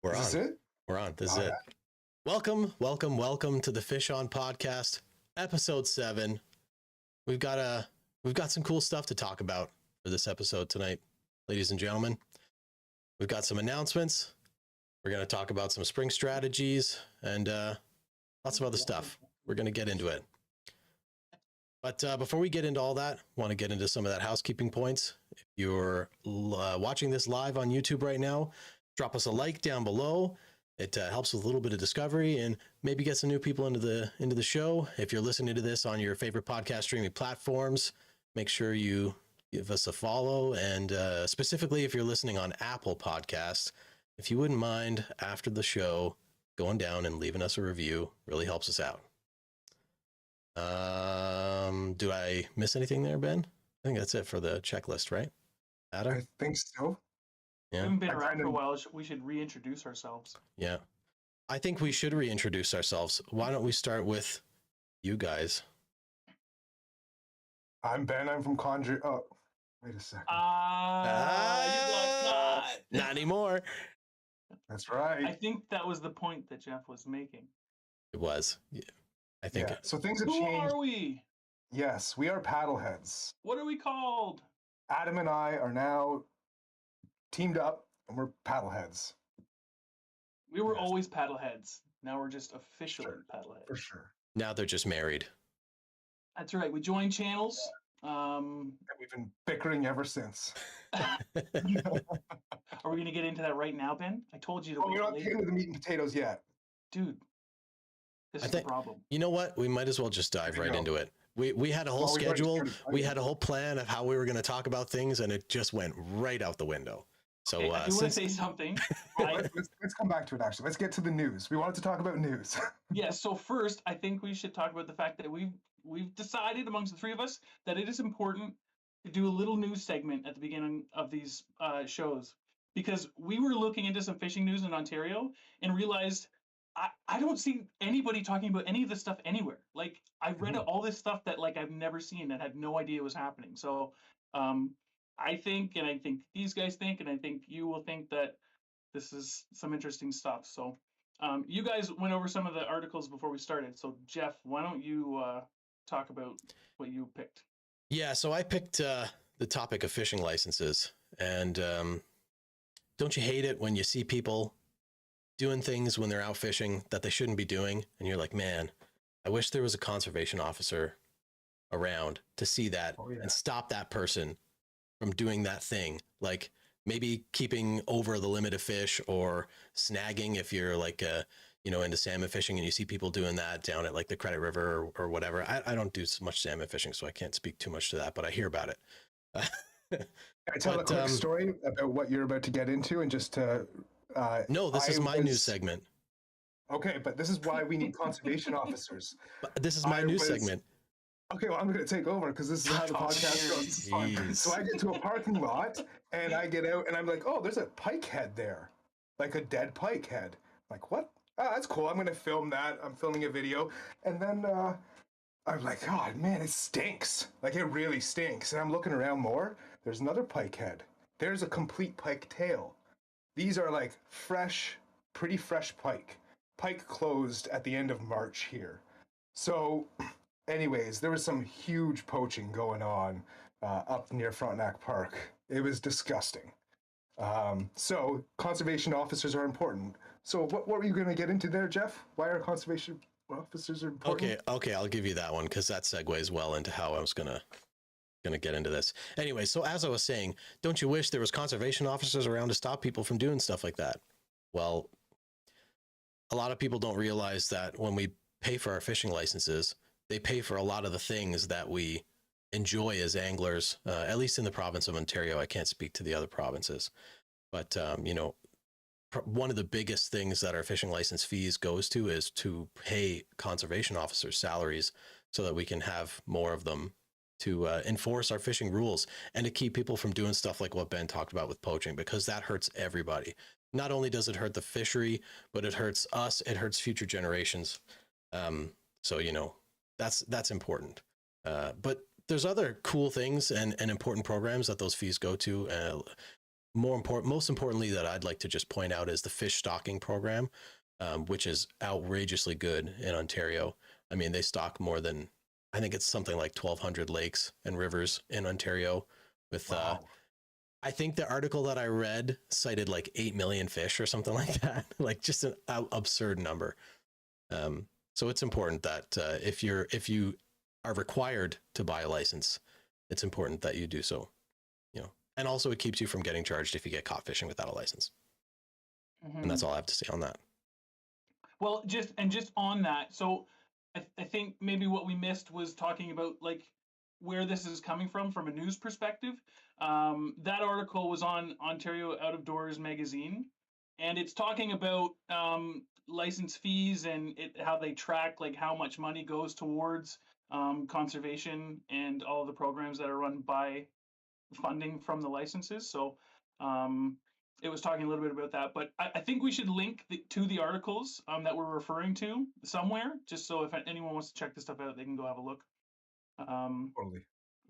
We're Is on. this it? We're on. This is All it. right. Welcome to the Fish On Podcast, episode 7. We've got some cool stuff to talk about for this episode tonight, ladies and gentlemen. We've got some announcements. We're going to talk about some spring strategies and lots of other stuff. We're going to get into it. But before we get into all that, I want to get into some of that housekeeping points. If you're watching this live on YouTube right now, drop us a like down below. It helps with a little bit of discovery and maybe get some new people into the show. If you're listening to this on your favorite podcast streaming platforms, make sure you give us a follow. And specifically, if you're listening on Apple Podcasts, if you wouldn't mind after the show going down and leaving us a review, really helps us out. Do I miss anything there, Ben? I think that's it for the checklist, right? Adam? I think so. We haven't been around for a while. We should reintroduce ourselves. Yeah. I think we should reintroduce ourselves. Why don't we start with you guys? I'm Ben. I'm from Conjure. Oh, wait a second. Not anymore. That's right. I think that was the point that Jeff was making. It was. Yeah, I think. Yeah. So things have Who changed. are we? Yes, we are PaddleHeads. What are we called? Adam and I are now teamed up, and we're PaddleHeads. We were Yes. always PaddleHeads. Now we're just officially Sure. PaddleHeads. For sure. Now they're just married. That's right. We joined channels. And we've been bickering ever since. Are we going to get into that right now, Ben? I told you to Oh, wait we're not later. getting with the meat and potatoes yet. Dude, this I is think- the problem. You know what? We might as well just dive There we right go. into it. We had a whole Well, we've already schedule. started We fighting. had a whole plan of how we were going to talk about things, and it just went right out the window. So Okay, I do want to since say something. Well, let's come back to it, actually. Let's get to the news. We wanted to talk about news. Yeah, so first, I think we should talk about the fact that we've decided amongst the three of us that it is important to do a little news segment at the beginning of these shows, because we were looking into some fishing news in Ontario and realized I don't see anybody talking about any of this stuff anywhere. Like, I've read all this stuff that like I've never seen and had no idea was happening. So I think these guys think, and I think you will think that this is some interesting stuff. So you guys went over some of the articles before we started. So Jeff, why don't you talk about what you picked? Yeah, so I picked the topic of fishing licenses, and don't you hate it when you see people doing things when they're out fishing that they shouldn't be doing, and you're like, man, I wish there was a conservation officer around to see that and stop that person from doing that thing, like maybe keeping over the limit of fish or snagging if you're like into salmon fishing and you see people doing that down at like the Credit River or whatever. I don't do so much salmon fishing, so I can't speak too much to that, but I hear about it. Can I tell a quick story about what you're about to get into, and just to no, this is my news segment. Okay, but this is why we need conservation officers. But this is my news segment. Okay, well, I'm going to take over because this is how the podcast goes. It's fun. Jeez. So I get to a parking lot and I get out and I'm like, oh, there's a pike head there, like a dead pike head. I'm like, what? Oh, that's cool. I'm going to film that. I'm filming a video. And then I'm like, God, man, it stinks. Like, it really stinks. And I'm looking around more. There's another pike head. There's a complete pike tail. These are like fresh, pretty fresh pike. Pike closed at the end of March here. So anyways, there was some huge poaching going on up near Frontenac Park. It was disgusting. So conservation officers are important. So what were you going to get into there, Jeff? Why are conservation officers important? Okay, I'll give you that one because that segues well into how I was gonna get into this. Anyway, so as I was saying, don't you wish there was conservation officers around to stop people from doing stuff like that? Well, a lot of people don't realize that when we pay for our fishing licenses, they pay for a lot of the things that we enjoy as anglers, at least in the province of Ontario. I can't speak to the other provinces, but one of the biggest things that our fishing license fees goes to is to pay conservation officers salaries so that we can have more of them to enforce our fishing rules and to keep people from doing stuff like what Ben talked about with poaching, because that hurts everybody. Not only does it hurt the fishery, but it hurts us, it hurts future generations. So, that's important. But there's other cool things and important programs that those fees go to. most importantly, that I'd like to just point out is the fish stocking program, which is outrageously good in Ontario. I mean, they stock more than, I think it's something like 1,200 lakes and rivers in Ontario with, Wow. I think the article that I read cited like 8 million fish or something like that, like just an absurd number. So it's important that if you are required to buy a license, it's important that you do so, you know, and also it keeps you from getting charged if you get caught fishing without a license. And that's all I have to say on that. Well, just on that, so I think maybe what we missed was talking about like where this is coming from a news perspective. That article was on Ontario Out of Doors magazine, and it's talking about license fees and how they track like how much money goes towards conservation and all of the programs that are run by funding from the licenses. So it was talking a little bit about that, but I think we should link to the articles that we're referring to somewhere, just so if anyone wants to check this stuff out, they can go have a look. Totally.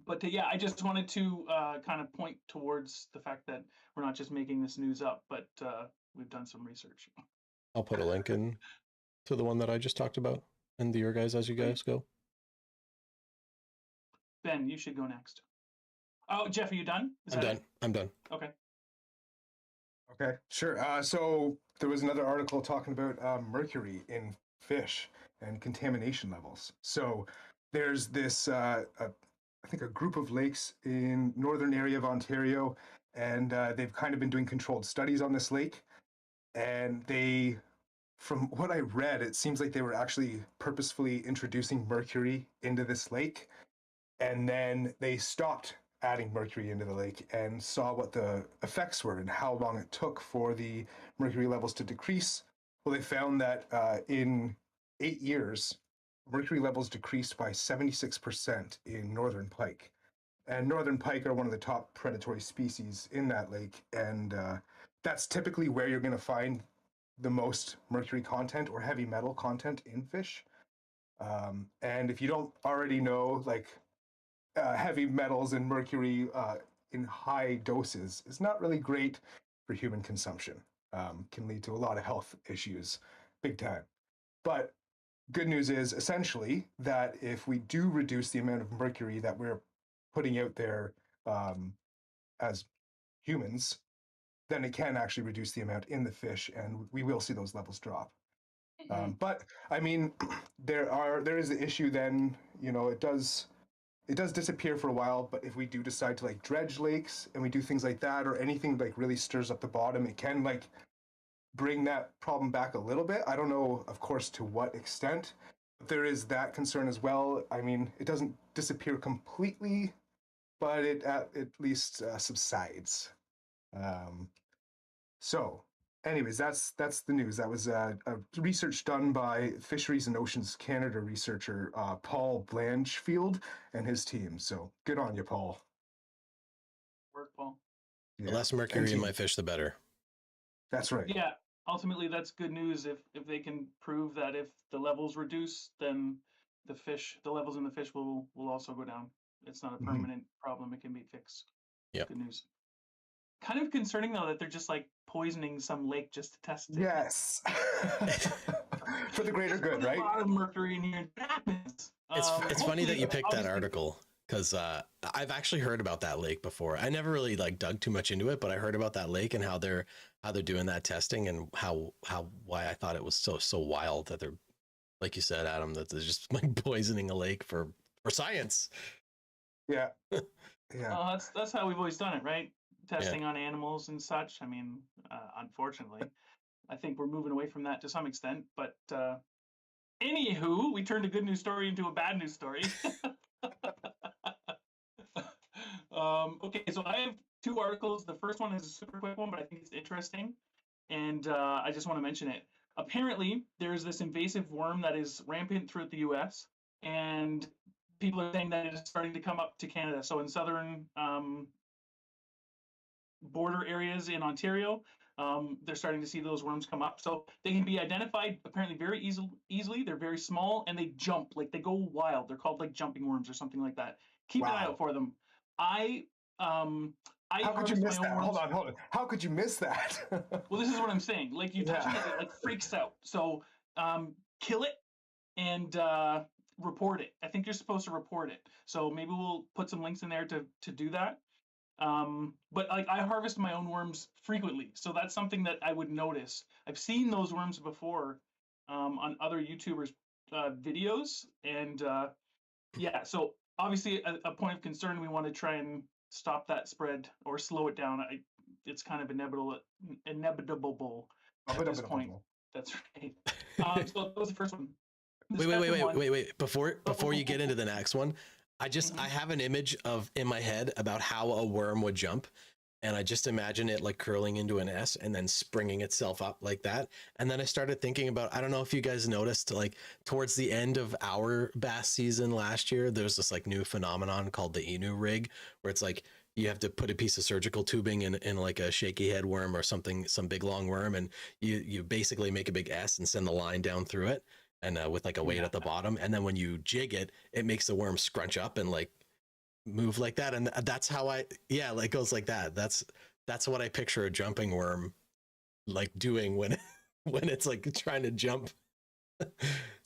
But yeah, I just wanted to kind of point towards the fact that we're not just making this news up, but we've done some research. I'll put a link in to the one that I just talked about and your guys as you guys go. Ben, you should go next. Oh, Jeff, are you done? I'm done. Okay. Okay, sure. So there was another article talking about mercury in fish and contamination levels. So there's this, I think, a group of lakes in northern area of Ontario, and they've kind of been doing controlled studies on this lake. And they, from what I read, it seems like they were actually purposefully introducing mercury into this lake, and then they stopped adding mercury into the lake and saw what the effects were and how long it took for the mercury levels to decrease. Well, they found that in 8 years, mercury levels decreased by 76% in northern pike. And northern pike are one of the top predatory species in that lake. And that's typically where you're going to find the most mercury content or heavy metal content in fish. And if you don't already know, like, heavy metals and mercury in high doses is not really great for human consumption. Can lead to a lot of health issues, big time. But good news is essentially that if we do reduce the amount of mercury that we're putting out there as humans, then it can actually reduce the amount in the fish, and we will see those levels drop. But I mean, there is the issue then, you know, it does disappear for a while, but if we do decide to like dredge lakes and we do things like that, or anything like really stirs up the bottom, it can like bring that problem back a little bit. I don't know, of course, to what extent, but there is that concern as well. I mean, it doesn't disappear completely, but it at least subsides. So anyways, that's the news. That was a research done by Fisheries and Oceans Canada researcher Paul Blanchfield and his team. So good on you, Paul. Work, Paul. The less mercury in my fish, the better. That's right. Yeah, ultimately that's good news if they can prove that if the levels reduce, then the levels in the fish will also go down. It's not a permanent problem. It can be fixed. Yeah. Good news. Kind of concerning though that they're just like poisoning some lake just to test it. Yes. For the greater good, right? A lot of mercury in here. It happens. It's funny that you picked that article, because I've actually heard about that lake before. I never really like dug too much into it, but I heard about that lake and how they're doing that testing, and why I thought it was so wild that they're, like you said, Adam, that they're just like poisoning a lake for science. Yeah. Yeah. That's how we've always done it, right? Testing on animals and such. I mean, unfortunately, I think we're moving away from that to some extent. But anywho, we turned a good news story into a bad news story. Okay, so I have 2 articles. The first one is a super quick one, but I think it's interesting, and I just want to mention it. Apparently, there's this invasive worm that is rampant throughout the U.S., and people are saying that it is starting to come up to Canada. So in southern border areas in Ontario, they're starting to see those worms come up. So they can be identified apparently very easily. They're very small and they jump, like they go wild. They're called like jumping worms or something like that. Keep an eye out for them. I I How could you harvest miss my own that? worms. Hold on. How could you miss that? Well, this is what I'm saying. Like you touch Yeah. it, it like freaks out. So kill it and report it. I think you're supposed to report it. So maybe we'll put some links in there to do that. But like I harvest my own worms frequently, so that's something that I would notice. I've seen those worms before on other YouTubers' videos, and yeah. So obviously, a point of concern. We want to try and stop that spread or slow it down. It's kind of inevitable at this point. That's right. So that was the first one. The second one. Wait. Before you get into the next one, Mhm. I have an image of in my head about how a worm would jump, and I just imagine it like curling into an S and then springing itself up like that. And then I started thinking about, I don't know if you guys noticed, like towards the end of our bass season last year, there's this like new phenomenon called the Inu rig, where it's like you have to put a piece of surgical tubing in like a shaky head worm or something, some big long worm, and you basically make a big S and send the line down through it, and with like a weight at the bottom, and then when you jig it, it makes the worm scrunch up and like move like that, and that's how like it goes like that. That's what I picture a jumping worm like doing when when it's like trying to jump.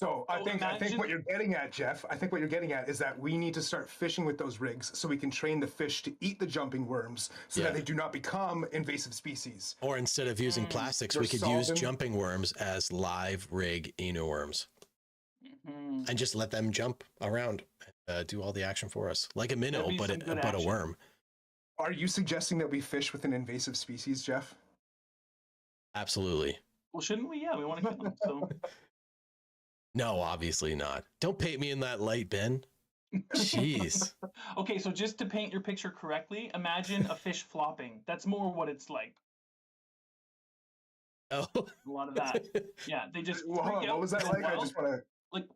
So I think imagine- what you're getting at, Jeff, I think what you're getting at is that we need to start fishing with those rigs so we can train the fish to eat the jumping worms so that they do not become invasive species. Or instead of using plastics, we could use jumping worms as live rig Inu worms. And just let them jump around, do all the action for us, like a minnow, but a worm. Are you suggesting that we fish with an invasive species, Jeff? Absolutely. Well, shouldn't we? Yeah, we want to kill them. So. No, obviously not. Don't paint me in that light, Ben. Jeez. Okay, so just to paint your picture correctly, imagine a fish flopping. That's more what it's like. Oh, a lot of that. Yeah, they just. Well, hold on, what was that like? I just want to. Like.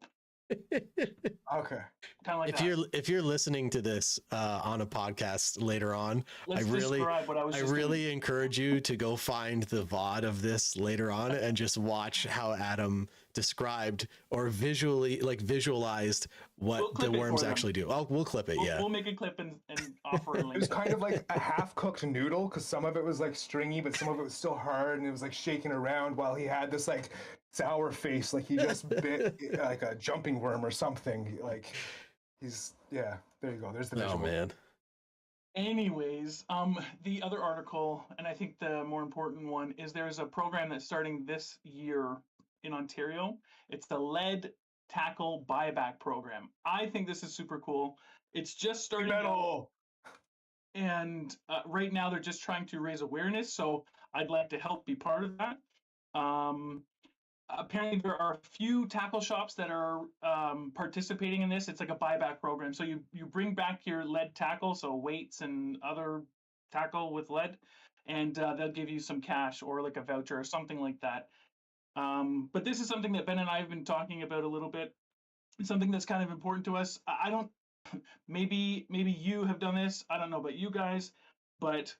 Okay. Kind of like if you're listening to this on a podcast later on, I really encourage you to go find the VOD of this later on and just watch how Adam described or visualized what the worms actually do. Oh, we'll clip it. We'll make a clip and offer a link. It was kind of like a half-cooked noodle because some of it was like stringy, but some of it was still hard, and it was like shaking around while he had this like sour face, like he just bit like a jumping worm or something. Like there you go. There's the visual. Oh man. Anyways, the other article, and I think the more important one, is there's a program that's starting this year in Ontario. It's the Lead Tackle Buyback Program. I think this is super cool. It's just starting out, and right now they're just trying to raise awareness, so I'd like to help be part of that. Apparently there are a few tackle shops that are participating in this. It's like a buyback program. So you bring back your lead tackle, so weights and other tackle with lead, and they'll give you some cash or like a voucher or something like that. But this is something that Ben and I have been talking about a little bit. It's something that's kind of important to us. I don't, maybe you have done this. I don't know about you guys, but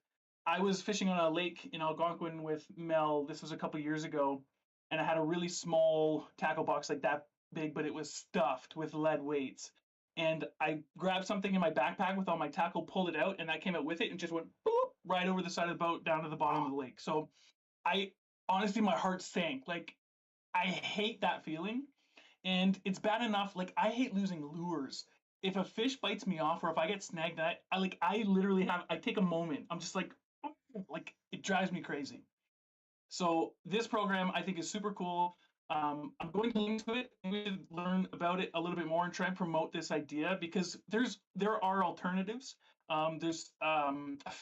I was fishing on a lake in Algonquin with Mel. This was a couple years ago. And I had a really small tackle box like that big, but it was stuffed with lead weights. And I grabbed something in my backpack with all my tackle, pulled it out, and that came out with it and just went boop, right over the side of the boat down to the bottom of the lake. So I honestly, my heart sank. Like, I hate that feeling. And it's bad enough. Like, I hate losing lures. If a fish bites me off or if I get snagged, I literally I take a moment. I'm just like it drives me crazy. So this program I think is super cool. I'm going to link to it. We should learn about it a little bit more and try and promote this idea because there are alternatives. There's I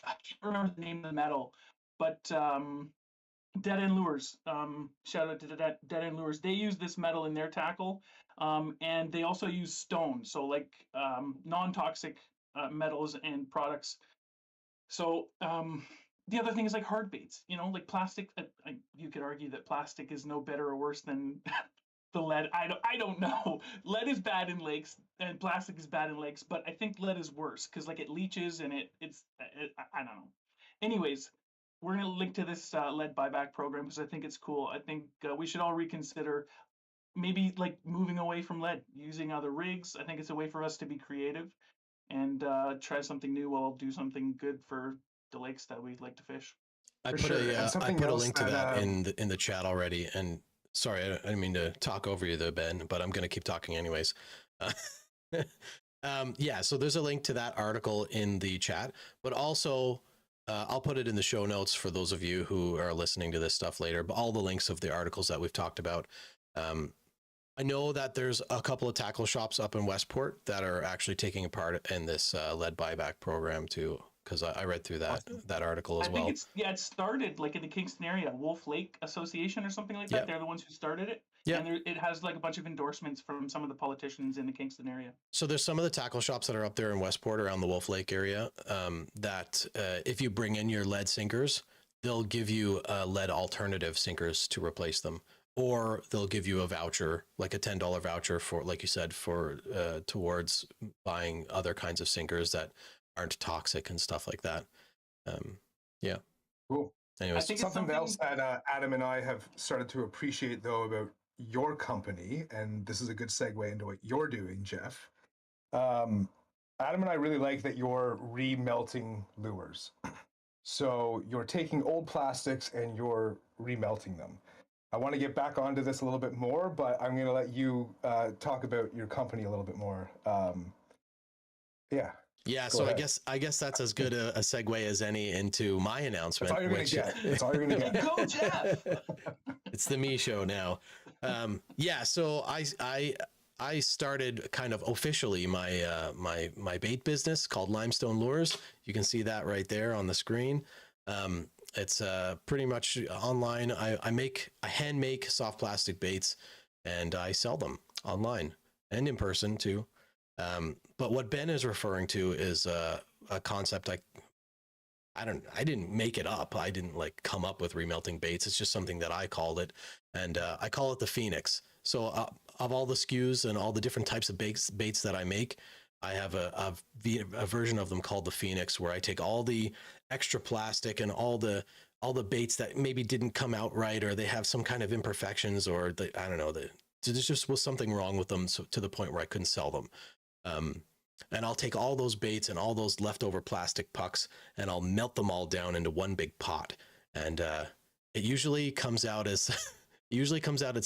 can't remember the name of the metal, but Dead End Lures. Shout out to Dead End Lures. They use this metal in their tackle, and they also use stone, so like non-toxic metals and products. So the other thing is like hard baits, like plastic. You could argue that plastic is no better or worse than the lead. I don't know. Lead is bad in lakes and plastic is bad in lakes, but I think lead is worse because like it leaches and it's I don't know. Anyways, we're gonna link to this lead buyback program because I think it's cool. I think we should all reconsider maybe like moving away from lead, using other rigs. I think it's a way for us to be creative and try something new while do something good for the lakes that we like to fish. I For put sure. And I something put a else link to that, that in the chat already. And sorry, I didn't mean to talk over you there, Ben, but I'm going to keep talking anyways. Uh, yeah, so there's a link to that article in the chat, but also I'll put it in the show notes for those of you who are listening to this stuff later. But all the links of the articles that we've talked about. I know that there's a couple of tackle shops up in Westport that are actually taking a part in this lead buyback program too, because I read through that article as I well. think it started like in the Kingston area, Wolf Lake Association or something like that. Yep. They're the ones who started it. Yep. And it has like a bunch of endorsements from some of the politicians in the Kingston area. So there's some of the tackle shops that are up there in Westport around the Wolf Lake area that if you bring in your lead sinkers, they'll give you lead alternative sinkers to replace them. Or they'll give you a voucher, like a $10 voucher for, like you said, for towards buying other kinds of sinkers that aren't toxic and stuff like that. Yeah. cool. Anyways, I think Something it's else that Adam and I have started to appreciate, though, about your company, and this is a good segue into what you're doing, Jeff. Adam and I really like that you're remelting lures. So you're taking old plastics and you're remelting them. I want to get back onto this a little bit more, but I'm going to let you talk about your company a little bit more. Yeah. yeah. Go So ahead. I guess that's as good a segue as any into my announcement. That's all you're going to get. That's all you're going to get. Go, Jeff! It's the me show now. Yeah. So I started kind of officially my my bait business called Limestone Lures. You can see that right there on the screen. It's pretty much online. I hand make soft plastic baits and I sell them online and in person too. But what Ben is referring to is a concept I didn't make it up. I didn't like come up with remelting baits. It's just something that I called it. And I call it the Phoenix. So of all the SKUs and all the different types of baits that I make, I have a version of them called the Phoenix, where I take all the extra plastic and all the baits that maybe didn't come out right, or they have some kind of imperfections, or I don't know, there just was something wrong with them, so to the point where I couldn't sell them. And I'll take all those baits and all those leftover plastic pucks, and I'll melt them all down into one big pot. And it usually comes out as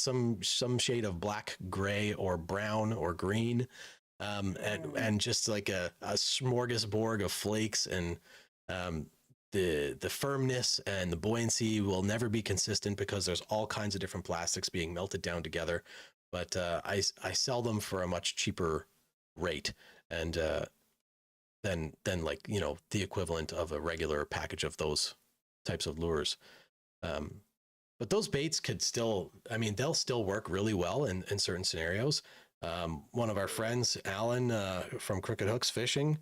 some shade of black, gray, or brown, or green. And just like a smorgasbord of flakes, and the firmness and the buoyancy will never be consistent because there's all kinds of different plastics being melted down together. But I sell them for a much cheaper rate, and than like, you know, the equivalent of a regular package of those types of lures. But those baits could still, I mean, they'll still work really well in certain scenarios. One of our friends, Alan, from Crooked Hooks Fishing,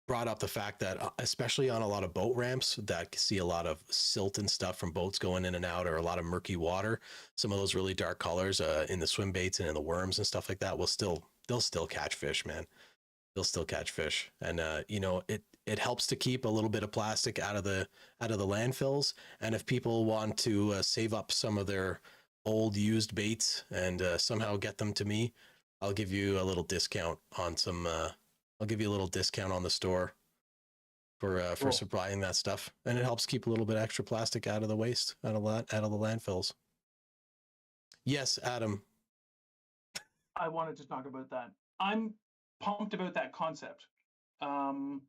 brought up the fact that especially on a lot of boat ramps that see a lot of silt and stuff from boats going in and out, or a lot of murky water, some of those really dark colors in the swim baits and in the worms and stuff like that they'll still catch fish, man. They'll still catch fish. And you know, it helps to keep a little bit of plastic out of the landfills. And if people want to save up some of their old used baits and somehow get them to me, I'll give you a little discount on some I'll give you a little discount on the store for Cool. supplying that stuff. And it helps keep a little bit extra plastic out of the waste, out of the landfills. Yes, Adam. I wanted to talk about that. I'm pumped about that concept. I'm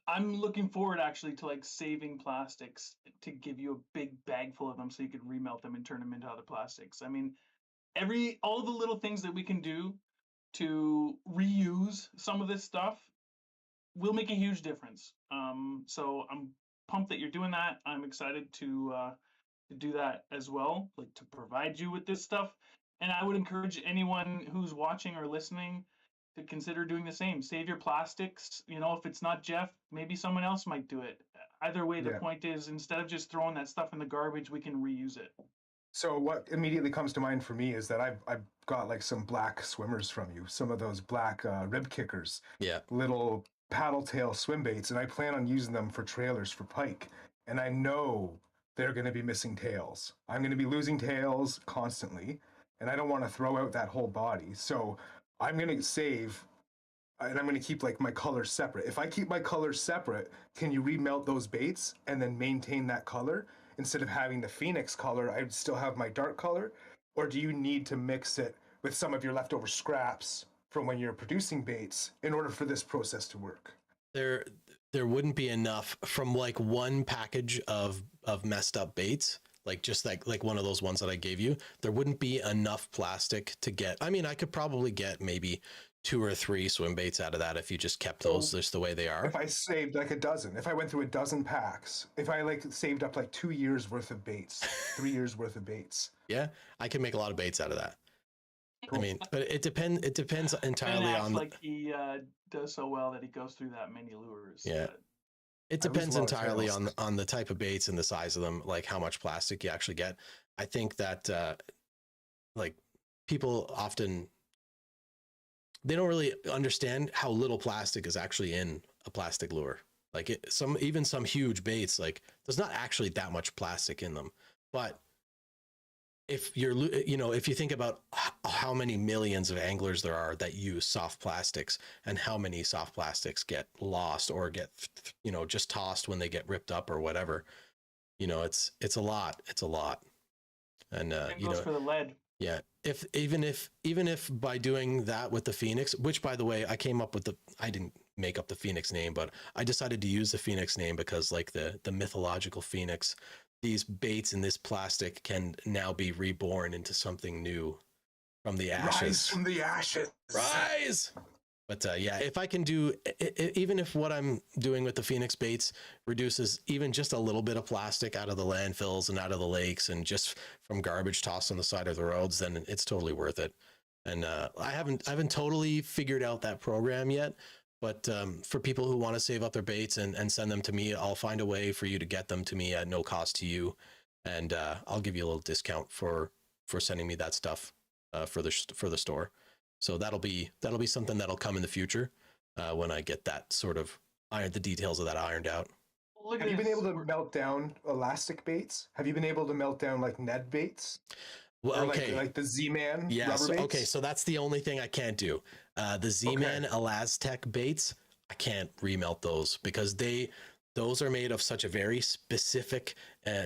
looking forward actually to like saving plastics to give you a big bag full of them so you could remelt them and turn them into other plastics. I mean, all the little things that we can do to reuse some of this stuff will make a huge difference. So I'm pumped that you're doing that. I'm excited to do that as well, like to provide you with this stuff. And I would encourage anyone who's watching or listening to consider doing the same. Save your plastics. You know, if it's not Jeff, maybe someone else might do it. Either way, the Yeah. point is, instead of just throwing that stuff in the garbage, we can reuse it. So what immediately comes to mind for me is that I've got like some black swimmers from you, some of those black rib kickers, Yeah. little paddle tail swim baits, and I plan on using them for trailers for pike. And I know they're going to be missing tails. I'm going to be losing tails constantly, and I don't want to throw out that whole body. So I'm going to save and I'm going to keep like my colors separate. If I keep my colors separate, can you remelt those baits and then maintain that color instead of having the Phoenix color? I'd still have my dark color, or do you need to mix it with some of your leftover scraps from when you're producing baits in order for this process to work? There wouldn't be enough from like one package of messed up baits, like just like one of those ones that I gave you. There wouldn't be enough plastic to get. I mean, I could probably get maybe 2 or 3 swim baits out of that if you just kept those just the way they are. If I saved like a dozen, if I went through a dozen packs, if I like saved up like 2 years worth of baits, 3 years worth of baits. Yeah, I can make a lot of baits out of that. Cool. I mean, but it depends entirely Ben acts on like he does so well that he goes through that many lures. Yeah. but- it I lose depends a lot of entirely tails. on the type of baits and the size of them, like how much plastic you actually get. I think that like people often they don't really understand how little plastic is actually in a plastic lure. Like even some huge baits, like there's not actually that much plastic in them. But if if you think about how many millions of anglers there are that use soft plastics, and how many soft plastics get lost or get just tossed when they get ripped up or whatever, it's a lot. It's a lot. And Same goes for the lead. yeah, even if by doing that with the Phoenix, which by the way, I didn't make up the Phoenix name, but I decided to use the Phoenix name because like the mythological Phoenix, these baits in this plastic can now be reborn into something new from the ashes. Rise from the ashes. Rise! But yeah, if I can do, even if what I'm doing with the Phoenix baits reduces even just a little bit of plastic out of the landfills and out of the lakes and just from garbage tossed on the side of the roads, then it's totally worth it. And I haven't totally figured out that program yet, but for people who want to save up their baits and send them to me, I'll find a way for you to get them to me at no cost to you, and I'll give you a little discount for sending me that stuff for the store. So that'll be something that'll come in the future when I get that sort of the details of that ironed out. Look Have at you been this. able to melt down elastic baits? Have you been able to melt down like Ned baits? Well, Or okay. like the Z-Man Yeah. rubber baits? Okay. So that's the only thing I can't do. The Z-Man Elastec baits, I can't remelt those because those are made of such a very specific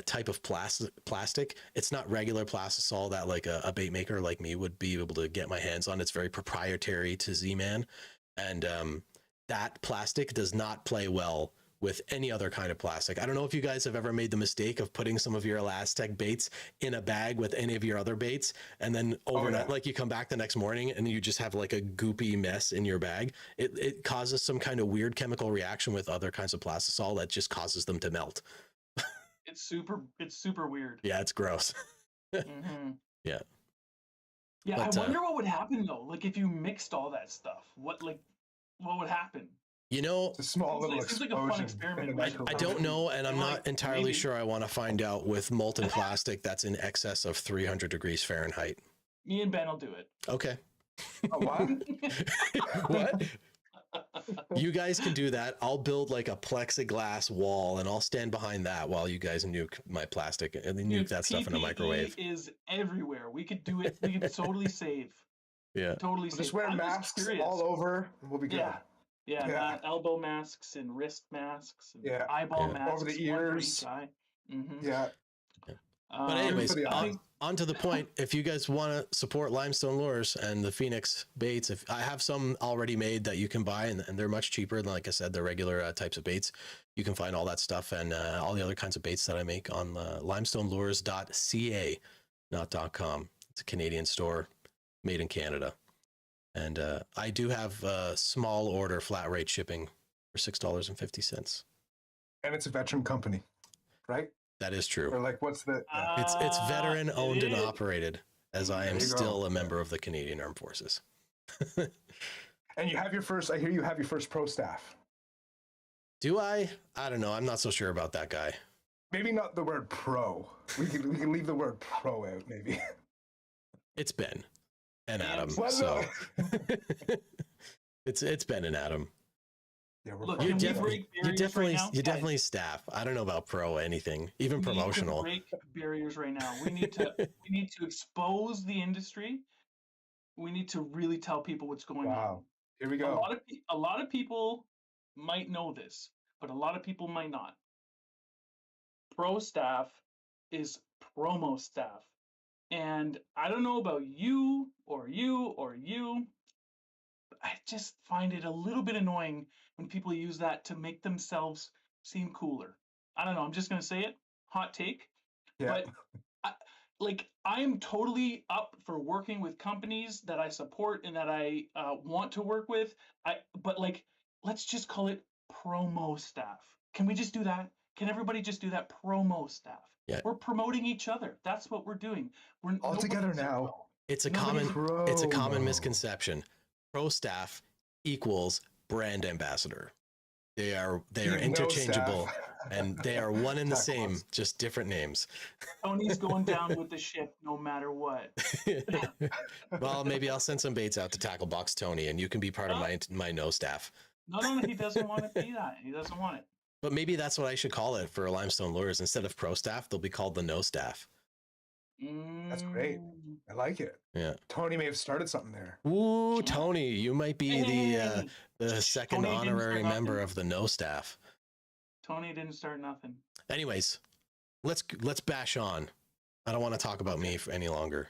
type of plastic. It's not regular plastisol that like a bait maker like me would be able to get my hands on. It's very proprietary to Z-Man. And that plastic does not play well with any other kind of plastic. I don't know if you guys have ever made the mistake of putting some of your Elastec baits in a bag with any of your other baits, and then overnight, like you come back the next morning and you just have like a goopy mess in your bag. It causes some kind of weird chemical reaction with other kinds of plastisol that just causes them to melt. It's super weird. Yeah, it's gross. Mm-hmm. Yeah. Yeah, But, I wonder what would happen though. Like if you mixed all that stuff, what would happen? It's a small little It seems like a fun explosion. experiment. in the I- I microwave. don't know, and I'm Like, not entirely maybe. sure I want to find out with molten plastic that's in excess of 300 degrees Fahrenheit. Me and Ben will do it. Okay. Oh, what? What? You guys can do that. I'll build like a plexiglass wall and I'll stand behind that while you guys nuke my plastic and then nuke Dude, that stuff in a PPE microwave. is everywhere. We could do it. We could totally save. Yeah. Totally save. Just wear I'm masks curious. all over and we'll be good. Yeah, Yeah. elbow masks and wrist masks and Yeah. eyeball Yeah. masks. Over the one for ears. each eye. Mhm. Yeah. But anyways, for the I think- on to the point. If you guys want to support Limestone Lures and the Phoenix baits, if I have some already made that you can buy, and they're much cheaper than, like I said, the regular types of baits. You can find all that stuff and all the other kinds of baits that I make on limestonelures.ca, not .com. It's a Canadian store made in Canada. And I do have small order flat rate shipping for $6.50. And it's a veteran company, right? That is true. Or like, what's the? Yeah. It's veteran owned and is. operated, as I am There you go. still a member of the Canadian Armed Forces. And you have your first. I hear you have your first pro staff. Do I? I don't know. I'm not so sure about that guy. Maybe not the word pro. We can leave the word pro out. Maybe. It's Ben and Yeah, Adam. What So the- it's Ben and Adam. Yeah, we're Look, pro. You can we definitely break barriers right now? Guys, definitely staff. I don't know about pro anything, even we need to promotional. break barriers right now. We need to expose the industry. We need to really tell people what's going on. Wow. Here we A go. lot of people might know this, but a lot of people might not. Pro staff is promo staff. And I don't know about you or you or you, but I just find it a little bit annoying when people use that to make themselves seem cooler. I don't know. I'm just going to say it. Hot take. Yeah. But I, I am totally up for working with companies that I support and that I want to work with. But like, let's just call it promo staff. Can we just do that? Can everybody just do that? Promo staff. Yeah. We're promoting each other. That's what we're doing. We're All together now. It's a Nobody's common Promo. misconception. Pro staff equals brand ambassador. They are You know interchangeable staff. and they are one and the That same, close. just different names. Tony's going down with the ship no matter what. Well, maybe I'll send some baits out to tackle box Tony and you can be part of my no staff. No, he doesn't want to be that. He doesn't want it. But maybe that's what I should call it for Limestone Lures. Instead of pro staff, they'll be called the no staff. That's great. I like it. Yeah. Tony may have started something there. Ooh, Tony, you might be Hey. the second Tony didn't honorary start member nothing. of the no staff. Tony didn't start nothing. Anyways, let's bash on. I don't want to talk about me for any longer.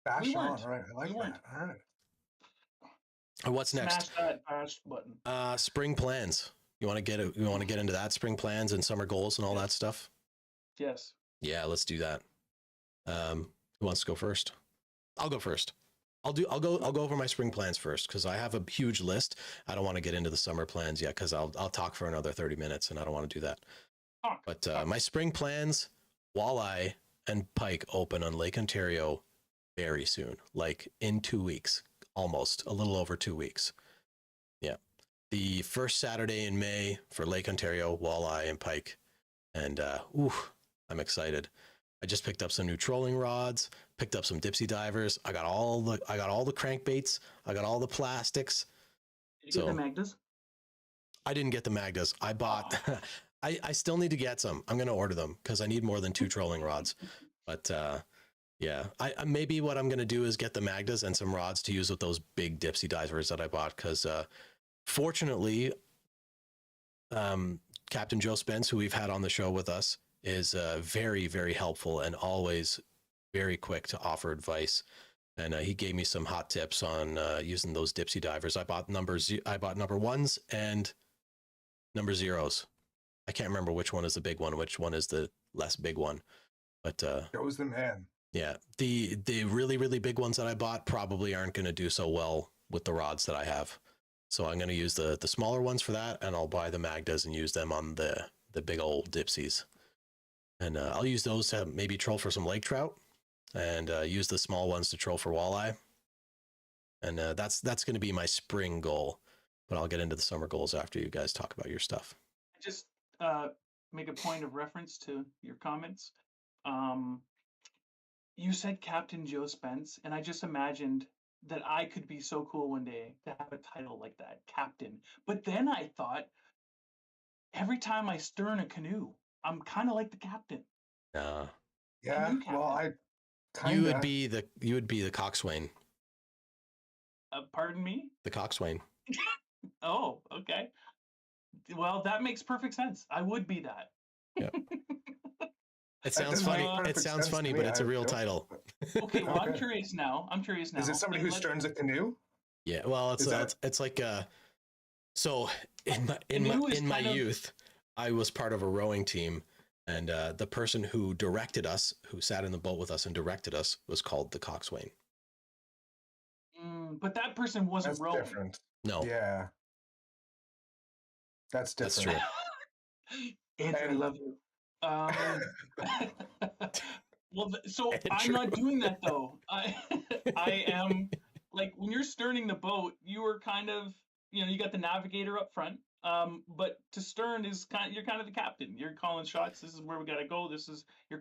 Bash We on. weren't. All right. I like We weren't. that. All right. What's next? Smash that bash button. Spring plans. You want to get into that, spring plans and summer goals and all that stuff? Yes. Yeah, let's do that. Who wants to go first? I'll go first. I'll go over my spring plans first because I have a huge list. I don't want to get into the summer plans yet because I'll talk for another 30 minutes and I don't want to do that. Talk. But my spring plans, walleye and pike open on Lake Ontario very soon, like in 2 weeks, almost a little over 2 weeks. Yeah. The first Saturday in May for Lake Ontario, walleye and pike. And I'm excited. I just picked up some new trolling rods, picked up some dipsy divers. I got all the crankbaits. I got all the plastics. Did you get the Magdas? I didn't get the Magdas. I bought, I still need to get some. I'm going to order them because I need more than 2 trolling rods. But yeah, I maybe what I'm going to do is get the Magdas and some rods to use with those big dipsy divers that I bought. Because fortunately, Captain Joe Spence, who we've had on the show with us, is very, very helpful and always very quick to offer advice. And he gave me some hot tips on using those dipsy divers. I bought number 1s and number 0s. I can't remember which one is the big one, which one is the less big one. But Joe's the man. yeah, the really, really big ones that I bought probably aren't going to do so well with the rods that I have. So I'm going to use the smaller ones for that, and I'll buy the Magdas and use them on the big old dipsies. And I'll use those to maybe troll for some lake trout, and use the small ones to troll for walleye. And that's going to be my spring goal. But I'll get into the summer goals after you guys talk about your stuff. Just make a point of reference to your comments. You said Captain Joe Spence, and I just imagined that I could be so cool one day to have a title like that, Captain. But then I thought, every time I stern a canoe, I'm kind of like the captain. Yeah. Canoe Well, I captain. kind You of. would be the coxswain. Pardon me? The coxswain. Oh, okay. Well, that makes perfect sense. I would be that. Yeah. It That sounds doesn't funny. make It perfect sounds sense funny, to but me. it's a I real don't. title. Okay, well, I'm Okay. curious now. Is it somebody who Like, sterns a canoe? Yeah. Well, Is that- it's like so in Canoe is my kind of- youth, I was part of a rowing team, and the person who directed us, who sat in the boat with us and directed us, was called the coxswain. But that person wasn't That's rowing. different. No, Yeah. That's different. that's true. Andrew, I And- love you. Well, so I'm Andrew. not doing that though. I am like when you're sterning the boat, you are kind of you got the navigator up front. But to stern is you're kind of the captain. You're calling shots. This is where we gotta go.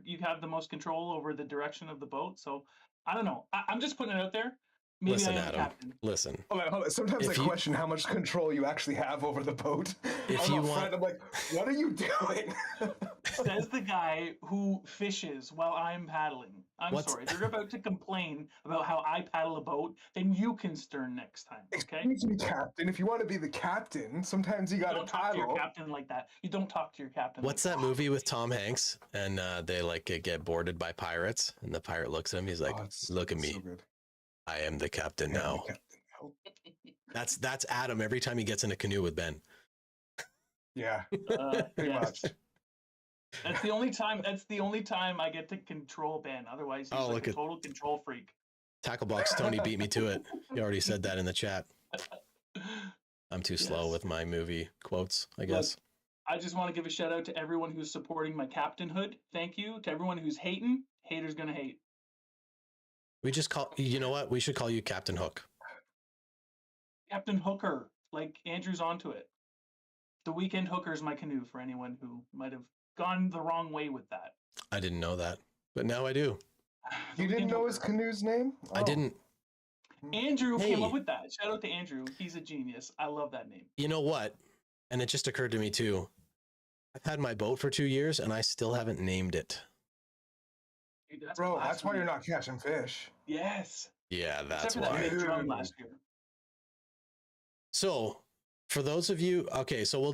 You have the most control over the direction of the boat. So I don't know. I'm just putting it out there. Maybe Listen, I am Adam. captain. Listen. Hold on. Sometimes I If you- question how much control you actually have over the boat. If I'm you up want- front, I'm like, what are you doing? Says the guy who fishes while I'm paddling. I'm What's- sorry. They're about to complain about how I paddle a boat. Then you can stern next time, okay? Excuse me, Captain. If you want to be the captain, sometimes you You got to don't talk to your paddle. captain like that. You don't talk to your captain. What's like that movie with Tom Hanks and they like get boarded by pirates and the pirate looks at him. He's like, Oh, it's- "Look at it's me. so good. I am the captain Yeah, I'm now." the captain now. That's Adam every time he gets in a canoe with Ben. Yeah, pretty yes. much. That's the only time. That's the only time I get to control Ben. Otherwise, he's Oh, like look a at- total control freak. Tackle box Tony beat me to it. He already said that in the chat. I'm too slow Yes. with my movie quotes, I guess. I just want to give a shout out to everyone who's supporting my captainhood. Thank you to everyone who's hating. Haters gonna hate. We just call, you know what? We should call you Captain Hook. Captain Hooker, like Andrew's onto it. The weekend hooker is my canoe for anyone who might have gone the wrong way with that. I didn't know that, but now I do. The You didn't Weekend know his Hooker. canoe's name? I Oh. didn't. Andrew came Hey. up with that. Shout out to Andrew. He's a genius. I love that name. You know what? And it just occurred to me too. I've had my boat for 2 years and I still haven't named it. Dude, that's Bro, that's why you're blasphemy. not catching fish. Yes. Yeah, Except that's for that why. big drum Dude. last year. So, for those of you, okay, so we'll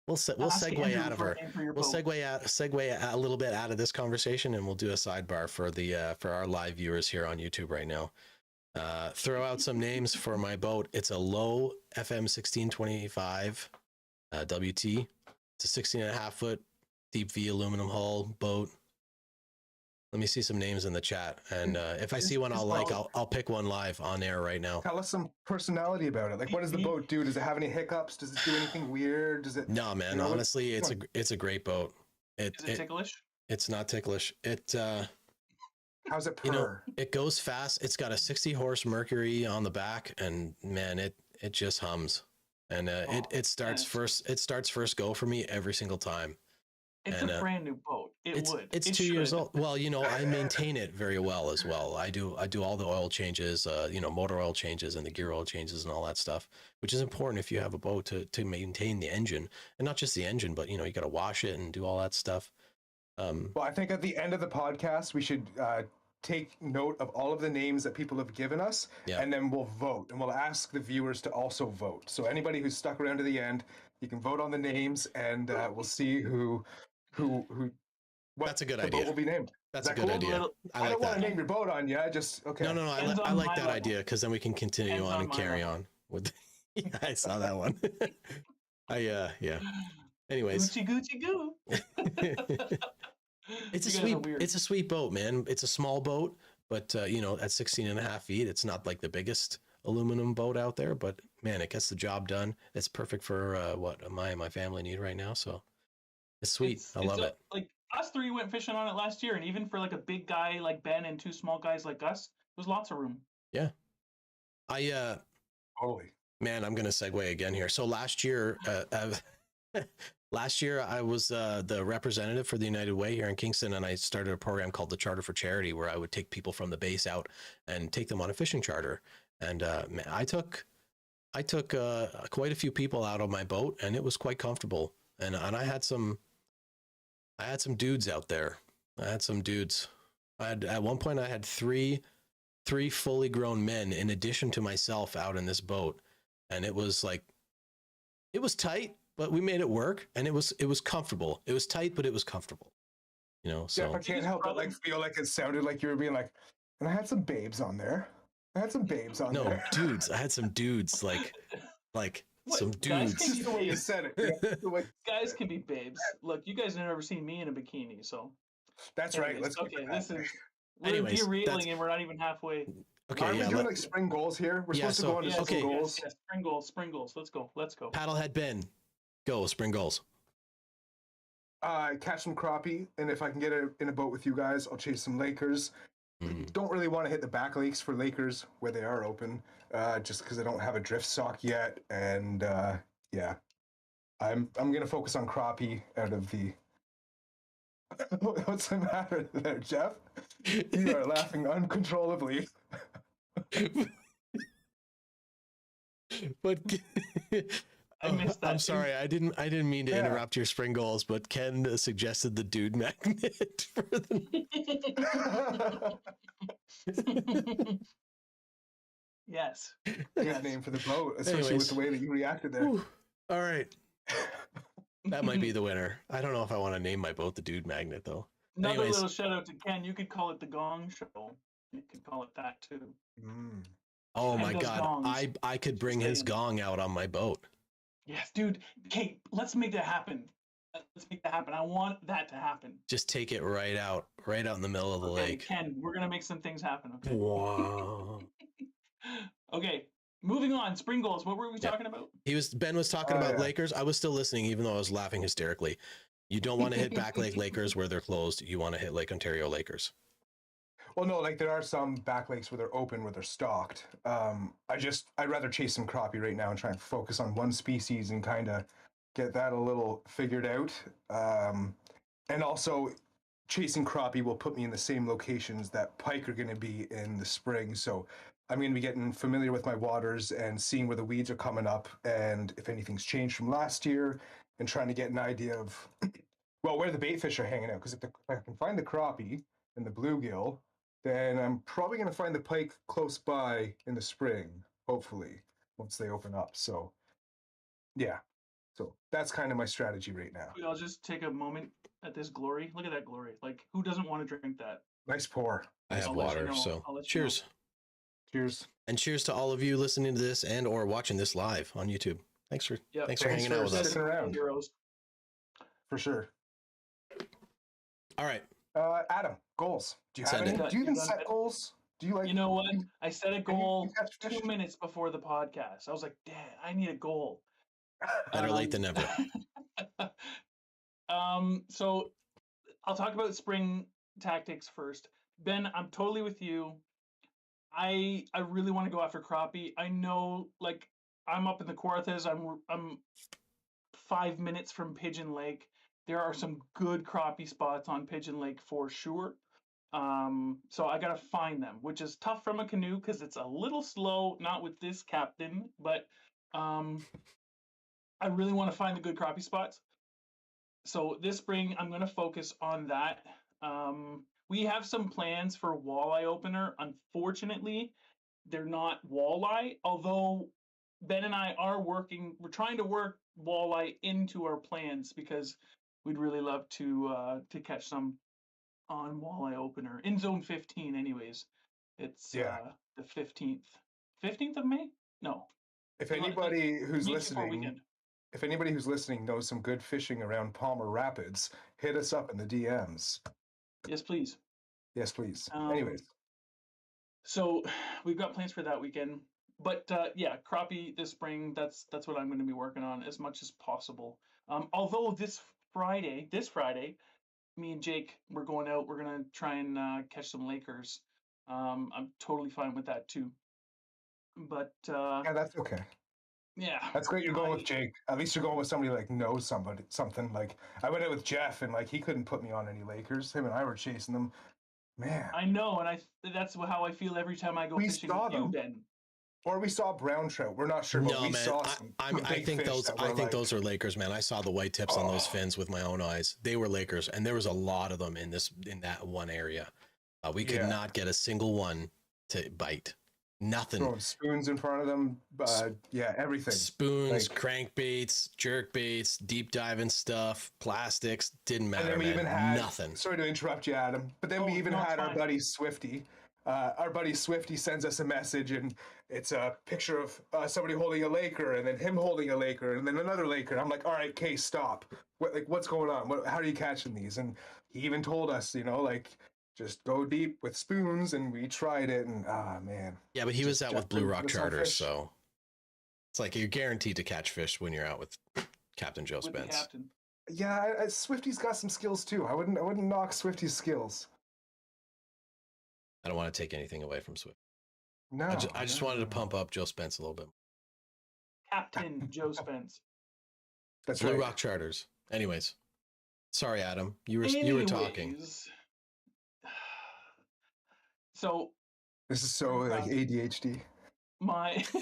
Ask segue Andrew out of for her. a name for your We'll boat. segue a little bit out of this conversation, and we'll do a sidebar for our live viewers here on YouTube right now. Throw out some names for my boat. It's a low FM 1625 WT. It's a 16.5 foot deep V aluminum hull boat. Let me see some names in the chat, and if I see one I'll like, I'll pick one live on air right now. Tell us some personality about it. Like, what does the boat do? Does it have any hiccups? Does it do anything weird? Does it? No, man. You know, Honestly, it's a great boat. Is it ticklish? It's not ticklish. How's it You know, purr? it goes fast. It's got a 60 horse Mercury on the back, and man, it just hums. And it starts nice. first. It starts first go for me every single time. It's and, a brand new boat. It's It 2 years should. old. Well, you know, I maintain it very well as well. I do all the oil changes, motor oil changes and the gear oil changes and all that stuff, which is important if you have a boat to maintain the engine, and not just the engine, but you know, you got to wash it and do all that stuff. Well, I think at the end of the podcast, we should take note of all of the names that people have given us, Yeah. and then we'll vote, and we'll ask the viewers to also vote. So anybody who's stuck around to the end, you can vote on the names, and we'll see who what That's a good the idea. boat will be named. That's a Is that good cool? idea. I I like don't want that. to name your boat on you. I just okay. No, I Ends like on that my level. idea because then we can continue Ends on on and my carry level. on with. Yeah, I saw that one. Yeah. Anyways, Gucci goo. it's You guys are weird. it's a sweet boat, man. It's a small boat, but at 16.5 feet, it's not like the biggest aluminum boat out there, but man, it gets the job done. It's perfect for what my family need right now. So it's sweet. I love it. Like us three went fishing on it last year, and even for like a big guy like Ben and two small guys like us, there's lots of room. Holy. Man, I'm going to segue again here. So last year, I was the representative for the United Way here in Kingston, and I started a program called the Charter for Charity, where I would take people from the base out and take them on a fishing charter. And man, I took quite a few people out on my boat, and it was quite comfortable. And I had some dudes out there. At one point I had three fully grown men in addition to myself out in this boat. And it was tight, but we made it work, and it was comfortable. It was tight, but it was comfortable. You know, so Yeah, I can't help but like feel like it sounded like you were being like, and I had some babes on there. I had some babes on no there. dudes. I had some dudes like What? some Guys dudes. can Just the way you said it. Yeah, the way- Guys can be babes. Look, you guys have never seen me in a bikini, so That's right. anyways, Let's keep okay. it This that way. is we're Anyways, derailing, that's- and we're not even halfway. Okay, Aren't yeah. we doing like spring goals here? We're Yeah, supposed to so- go on to Yes, okay. spring yes, goals. yes. Spring goals. Let's go. Paddlehead Ben, go spring goals. Catch some crappie, and if I can get in a boat with you guys, I'll chase some Lakers. Don't really want to hit the back lakes for Lakers where they are open, just because I don't have a drift sock yet, and yeah, I'm gonna focus on crappie out of the. What's the matter there, Jeff? You are laughing uncontrollably. But I missed that I'm too. sorry, I didn't mean to interrupt your spring goals, but Ken suggested the dude magnet for the Yes. Good name for the boat, especially Anyways. with the way that you reacted there. Whew. All right. That might be the winner. I don't know if I want to name my boat the dude magnet though. Another Anyways. little shout out to Ken. You could call it the Gong Show. You could call it that too. Mm. Oh Ken my does God. gongs. I could bring his saying. gong out on my boat. Yes, dude. Okay, let's make that happen. Let's make that happen. I want that to happen. Just take it right out in the middle of the lake. Ken, we're gonna make some things happen. Okay. Wow. Okay. Moving on. Spring goals. What were we talking about? Ben was talking about Lakers. I was still listening, even though I was laughing hysterically. You don't want to hit Back Lake Lakers where they're closed. You want to hit Lake Ontario Lakers. Well, no, like there are some back lakes where they're open, where they're stocked. I'd rather chase some crappie right now and try and focus on one species and kind of get that a little figured out. And also, chasing crappie will put me in the same locations that pike are going to be in the spring. So I'm going to be getting familiar with my waters and seeing where the weeds are coming up and if anything's changed from last year, and trying to get an idea of, well, where the bait fish are hanging out. Because if I can find the crappie and the bluegill, then I'm probably going to find the pike close by in the spring, hopefully, once they open up. So, yeah. So that's kind of my strategy right now. I'll just take a moment at this glory. Look at that glory. Like, who doesn't want to drink that? Nice pour. I have water, so cheers. Cheers. And cheers to all of you listening to this and or watching this live on YouTube. Thanks for hanging out with us. Around. For sure. All right. Adam, goals. Do you have any? Do you even set goals? Do you like? You know what? I set a goal 2 minutes before the podcast. I was like, "Dad, I need a goal." Better late than never. So I'll talk about spring tactics first. Ben, I'm totally with you. I really want to go after crappie. I know, like, I'm up in the Kawarthas. I'm 5 minutes from Pigeon Lake. There are some good crappie spots on Pigeon Lake for sure. So I gotta find them, which is tough from a canoe because it's a little slow. Not with this captain, but I really want to find the good crappie spots. So this spring, I'm going to focus on that. We have some plans for walleye opener. Unfortunately, they're not walleye, although Ben and I are working. We're trying to work walleye into our plans because we'd really love to catch some on walleye opener in zone 15 anyways. It's the 15th of May? No. If anybody who's listening knows some good fishing around Palmer Rapids, hit us up in the DMs. Yes, please. Yes, please. Anyways. So we've got plans for that weekend. But yeah, crappie this spring, that's what I'm going to be working on as much as possible. Although this Friday, me and Jake, we're going out. We're going to try and catch some Lakers. I'm totally fine with that too. But yeah, that's okay. Yeah, that's great. You're going with Jake. At least you're going with somebody like knows something. Like I went out with Jeff, and like he couldn't put me on any Lakers. Him and I were chasing them. Man, I know, and that's how I feel every time I go fishing with you, Ben. Or we saw brown trout. We're not sure, but we saw some. I think those are Lakers, man. I saw the white tips on those fins with my own eyes. They were Lakers, and there was a lot of them in that one area. We could not get a single one to bite. Nothing. Throwing spoons in front of them. Everything. Spoons, crankbaits, jerk baits, deep diving stuff, plastics. Didn't matter. And then we even had nothing. Sorry to interrupt you, Adam. But then we even had our buddy Swifty. Our buddy Swifty sends us a message, and it's a picture of somebody holding a Laker, and then him holding a Laker, and then another Laker. I'm like, all right, Kay, stop. What's going on? How are you catching these? And he even told us, just go deep with spoons, and we tried it, and man. Yeah, but he was out with Blue Rock Charters, so it's like you're guaranteed to catch fish when you're out with Captain Joe Spence. Yeah, Swifty's got some skills too. I wouldn't knock Swifty's skills. I don't want to take anything away from Swift. No, I just wanted to pump up Joe Spence a little bit. Captain Joe Spence. That's Blue Rock Charters. Anyways, sorry, Adam. You were talking. So This is so like ADHD. My We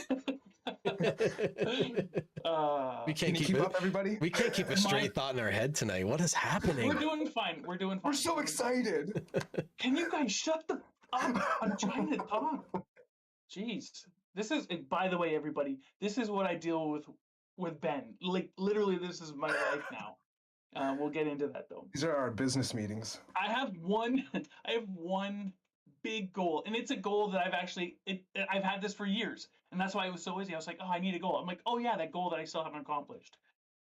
Can can't you keep keep it. up, everybody? We can't keep a straight thought in our head tonight. What is happening? we're doing fine. We're doing fine. We're so excited. Can you guys shut the up? I'm trying to talk. Jeez. This is, by the way, everybody, this is what I deal with Ben. Like, literally, this is my life now. We'll get into that, though. These are our business meetings. I have one big goal, and it's a goal that I've had this for years, and that's why it was so easy. I was like, oh, I need a goal. I'm like, oh yeah, that goal that I still haven't accomplished.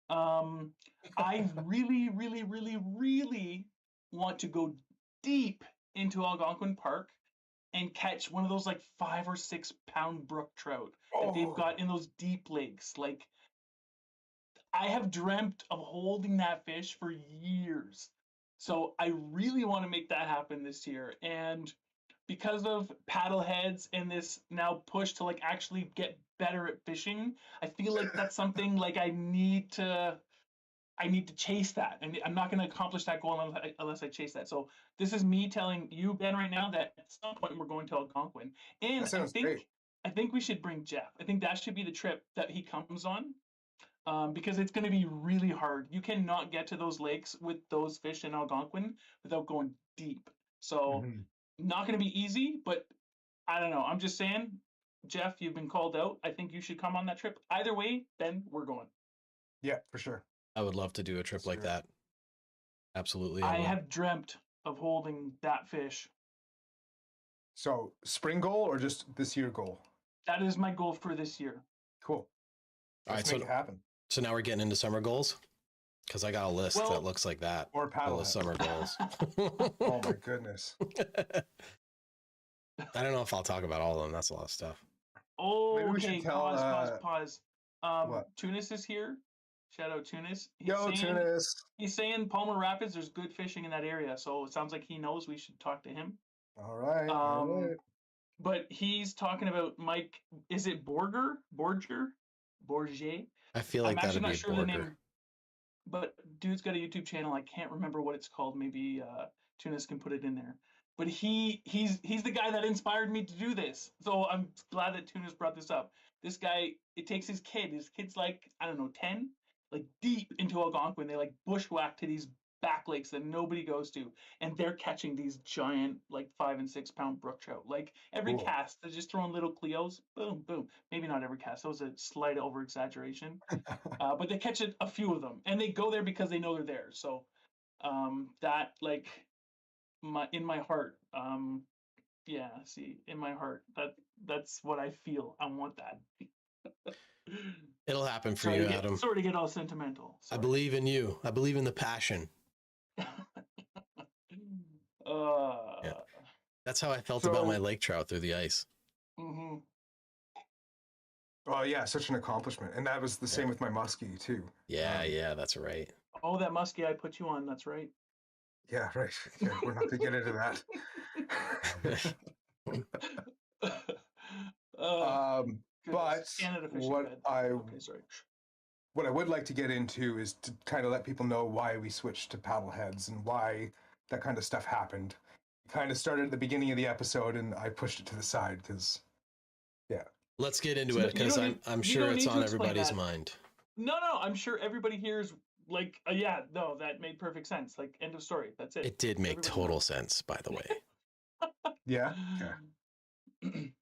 I really, really, really, really want to go deep into Algonquin Park and catch one of those like 5 or 6 pound brook trout that they've got in those deep lakes. Like, I have dreamt of holding that fish for years. So I really want to make that happen this year. And because of PaddleHeads and this now push to like actually get better at fishing, I feel like that's something like I need to chase that. And I'm not going to accomplish that goal unless I chase that. So this is me telling you, Ben, right now that at some point we're going to Algonquin. And That sounds great. I think we should bring Jeff. I think that should be the trip that he comes on. Because it's going to be really hard. You cannot get to those lakes with those fish in Algonquin without going deep. So not going to be easy, but I don't know. I'm just saying, Jeff, you've been called out. I think you should come on that trip. Either way, Ben, we're going. Yeah, for sure. I would love to do a trip like that. Absolutely. I have dreamt of holding that fish. So spring goal or just this year goal? That is my goal for this year. Cool. All Let's right, make it happen. So now we're getting into summer goals, because I got a list that looks like that. Or paddle Summer goals. Oh my goodness. I don't know if I'll talk about all of them. That's a lot of stuff. Oh, Maybe we okay. should tell, Pause. what? Tunis is here. Shout out Tunis. Yo, Tunis. He's saying Palmer Rapids, there's good fishing in that area. So it sounds like he knows we should talk to him. All right. All right. But he's talking about Mike. Is it Borger? I feel like I'm actually that'd not be sure the name. But dude's got a YouTube channel. I can't remember what it's called. Maybe Tunis can put it in there. But he's the guy that inspired me to do this. So I'm glad that Tunis brought this up. This guy, it takes his kid. His kid's like, I don't know, 10, like deep into Algonquin. They like bushwhack to these back lakes that nobody goes to, and they're catching these giant like 5 and 6 pound brook trout. Like every cast, they're just throwing little Cleos, boom, boom. Maybe not every cast. That was a slight over exaggeration, but they catch a few of them, and they go there because they know they're there. So that like in my heart, in my heart, that's what I feel. I want that. It'll happen for you, Adam. Sorry to get all sentimental. Sorry. I believe in you. I believe in the passion. Yeah. That's how I felt about my lake trout through the ice. Mm-hmm. Oh yeah, such an accomplishment. And that was the same with my muskie too. Yeah, that's right. Oh, that muskie I put you on, that's right. Yeah, right. Yeah, we're not gonna get into that. But what I would like to get into is to kind of let people know why we switched to PaddleHeads and why that kind of stuff happened. It kind of started at the beginning of the episode, and I pushed it to the side because, yeah. Let's get into it, because I'm sure it's on everybody's mind. No, I'm sure everybody here is like, that made perfect sense. Like, end of story. That's it. It did make total sense, by the way. Yeah.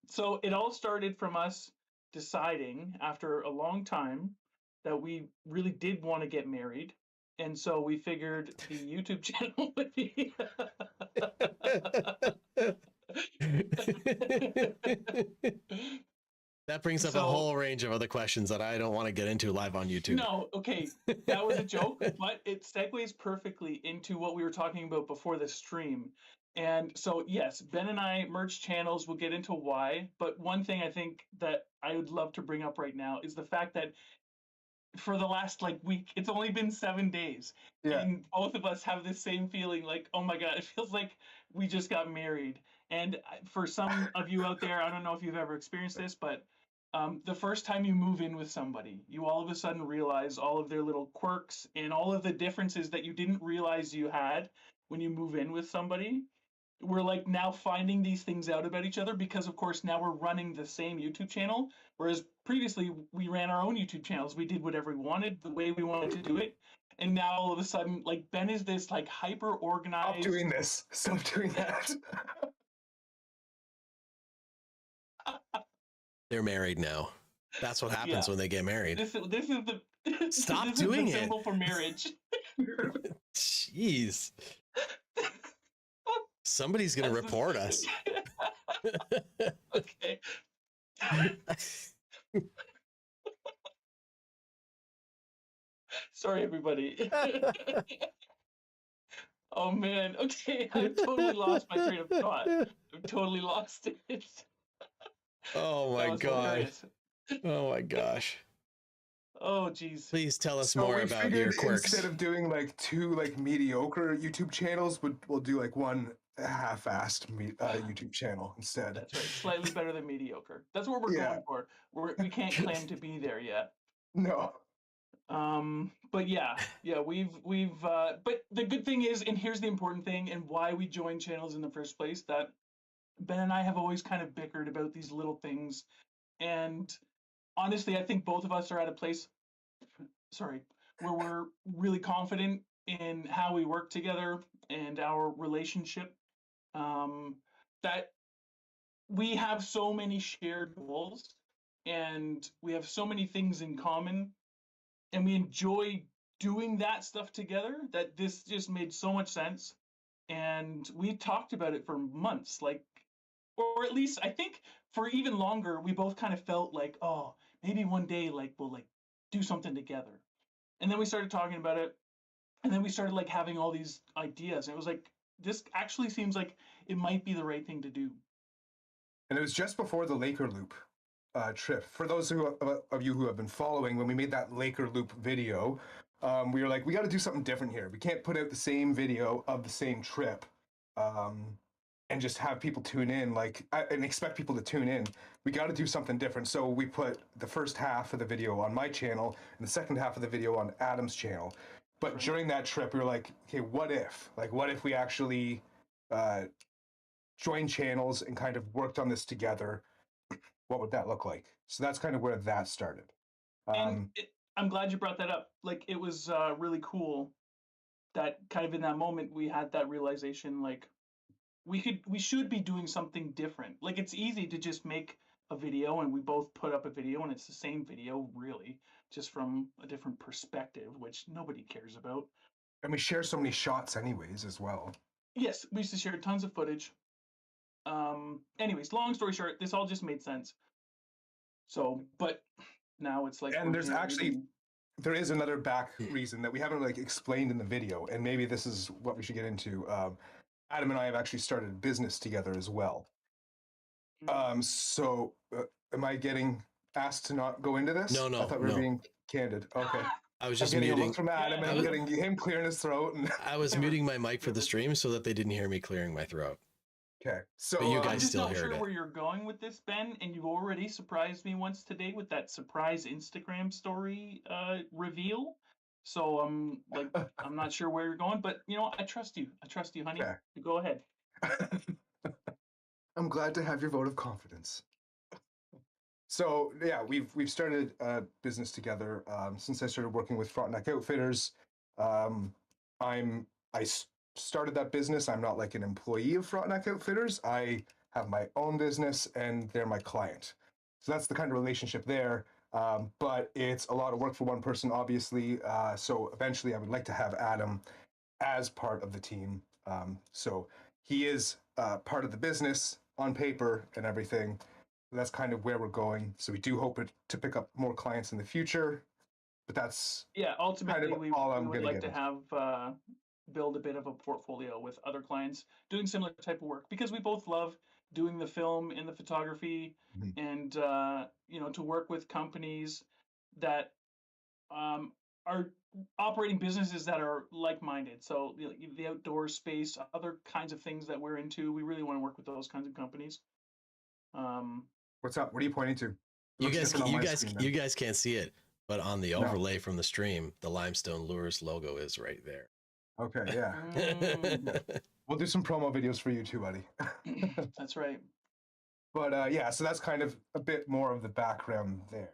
So it all started from us deciding after a long time that we really did want to get married. And so we figured the YouTube channel would be... That brings up a whole range of other questions that I don't want to get into live on YouTube. No, okay, that was a joke, but it segues perfectly into what we were talking about before the stream. And so, yes, Ben and I merged channels. We'll get into why. But one thing I think that I would love to bring up right now is the fact that for the last week, it's only been 7 days. Yeah. And both of us have the same feeling like, oh my God, it feels like we just got married. And for some of you out there, I don't know if you've ever experienced this, but the first time you move in with somebody, you all of a sudden realize all of their little quirks and all of the differences that you didn't realize you had when you move in with somebody. we're like now finding these things out about each other because, of course, now we're running the same YouTube channel. Whereas previously we ran our own YouTube channels. We did whatever we wanted, the way we wanted to do it. And now all of a sudden, like Ben is this like hyper Stop organized. doing this. Stop doing that. They're married now. That's what happens Yeah. when they get married. This is the Stop this doing is the it. symbol for marriage. Jeez. Somebody's gonna That's report us. Okay. Sorry, everybody. Oh man. Okay, I totally lost my train of thought. I've totally lost it. Oh That my was god. hilarious. Oh my gosh. Oh jeez. Please tell us So more we about figured your quirks. instead of doing like 2 like mediocre YouTube channels, we'll do like 1 half-assed YouTube channel instead. That's right. Slightly better than mediocre. That's what we're Yeah. going for. We can't claim to be there yet. No. But yeah, we've but the good thing is, and here's the important thing and why we joined channels in the first place, that Ben and I have always kind of bickered about these little things. And honestly, I think both of us are at a place, sorry, where we're really confident in how we work together and our relationship. That we have so many shared goals and we have so many things in common and we enjoy doing that stuff together that this just made so much sense. And we talked about it for months, like, or at least I think for even longer, we both kind of felt like, oh, maybe one day like we'll like do something together. And then we started talking about it, and then we started like having all these ideas. And it was like, this actually seems like it might be the right thing to do. And it was just before the Laker Loop trip. For those of you who have been following, when we made that Laker Loop video, we were like, we got to do something different here. We can't put out the same video of the same trip and just have people tune in, and expect people to tune in. We got to do something different. So we put the first half of the video on my channel and the second half of the video on Adam's channel. But Right. during that trip, we were like, okay, what if? Like, what if we actually joined channels and kind of worked on this together? What would that look like? So that's kind of where that started. And I'm glad you brought that up. Like, it was really cool that kind of in that moment we had that realization, like, we should be doing something different. Like, it's easy to just make a video and we both put up a video and it's the same video, really, just from a different perspective, which nobody cares about. And we share so many shots anyways as well. Yes, we used to share tons of footage. Anyways, long story short, this all just made sense. So, but now it's like, And there's we're actually doing- there is another back reason that we haven't like explained in the video, and maybe this is what we should get into. Adam and I have actually started a business together as well. So am I getting asked to not go into this? No, I thought we were no. being candid. Okay. I was I'm just getting a muting. look from Adam, and Yeah. I'm getting him clearing his throat. And I was muting my mic for the stream so that they didn't hear me clearing my throat. okay, so But you I'm guys just still not heard sure it. where you're going with this, Ben, and you've already surprised me once today with that surprise Instagram story reveal. So I'm like, I'm not sure where you're going, but you know, I trust you. I trust you, honey. Okay. Go ahead. I'm glad to have your vote of confidence. So yeah, we've started a business together since I started working with Frontenac Outfitters. I started that business. I'm not like an employee of Frontenac Outfitters. I have my own business, and they're my client. So that's the kind of relationship there. But it's a lot of work for one person, obviously. So eventually, I would like to have Adam as part of the team. So he is part of the business on paper and everything. That's kind of where we're going. So we do hope to pick up more clients in the future. But that's Yeah, ultimately, of we all I'm would gonna like get to have build a bit of a portfolio with other clients doing similar type of work because we both love doing the film and the photography, Mhm. and you know, to work with companies that are operating businesses that are like-minded. So the outdoor space, other kinds of things that we're into, we really want to work with those kinds of companies. What's up? What are you pointing to? It You looks guys, different on you my guys, screen then. you guys can't see it, but on the No. overlay from the stream, the Limestone Lures logo is right there. Okay, yeah. Mm. We'll do some promo videos for you too, buddy. That's right. But yeah, so that's kind of a bit more of the background there.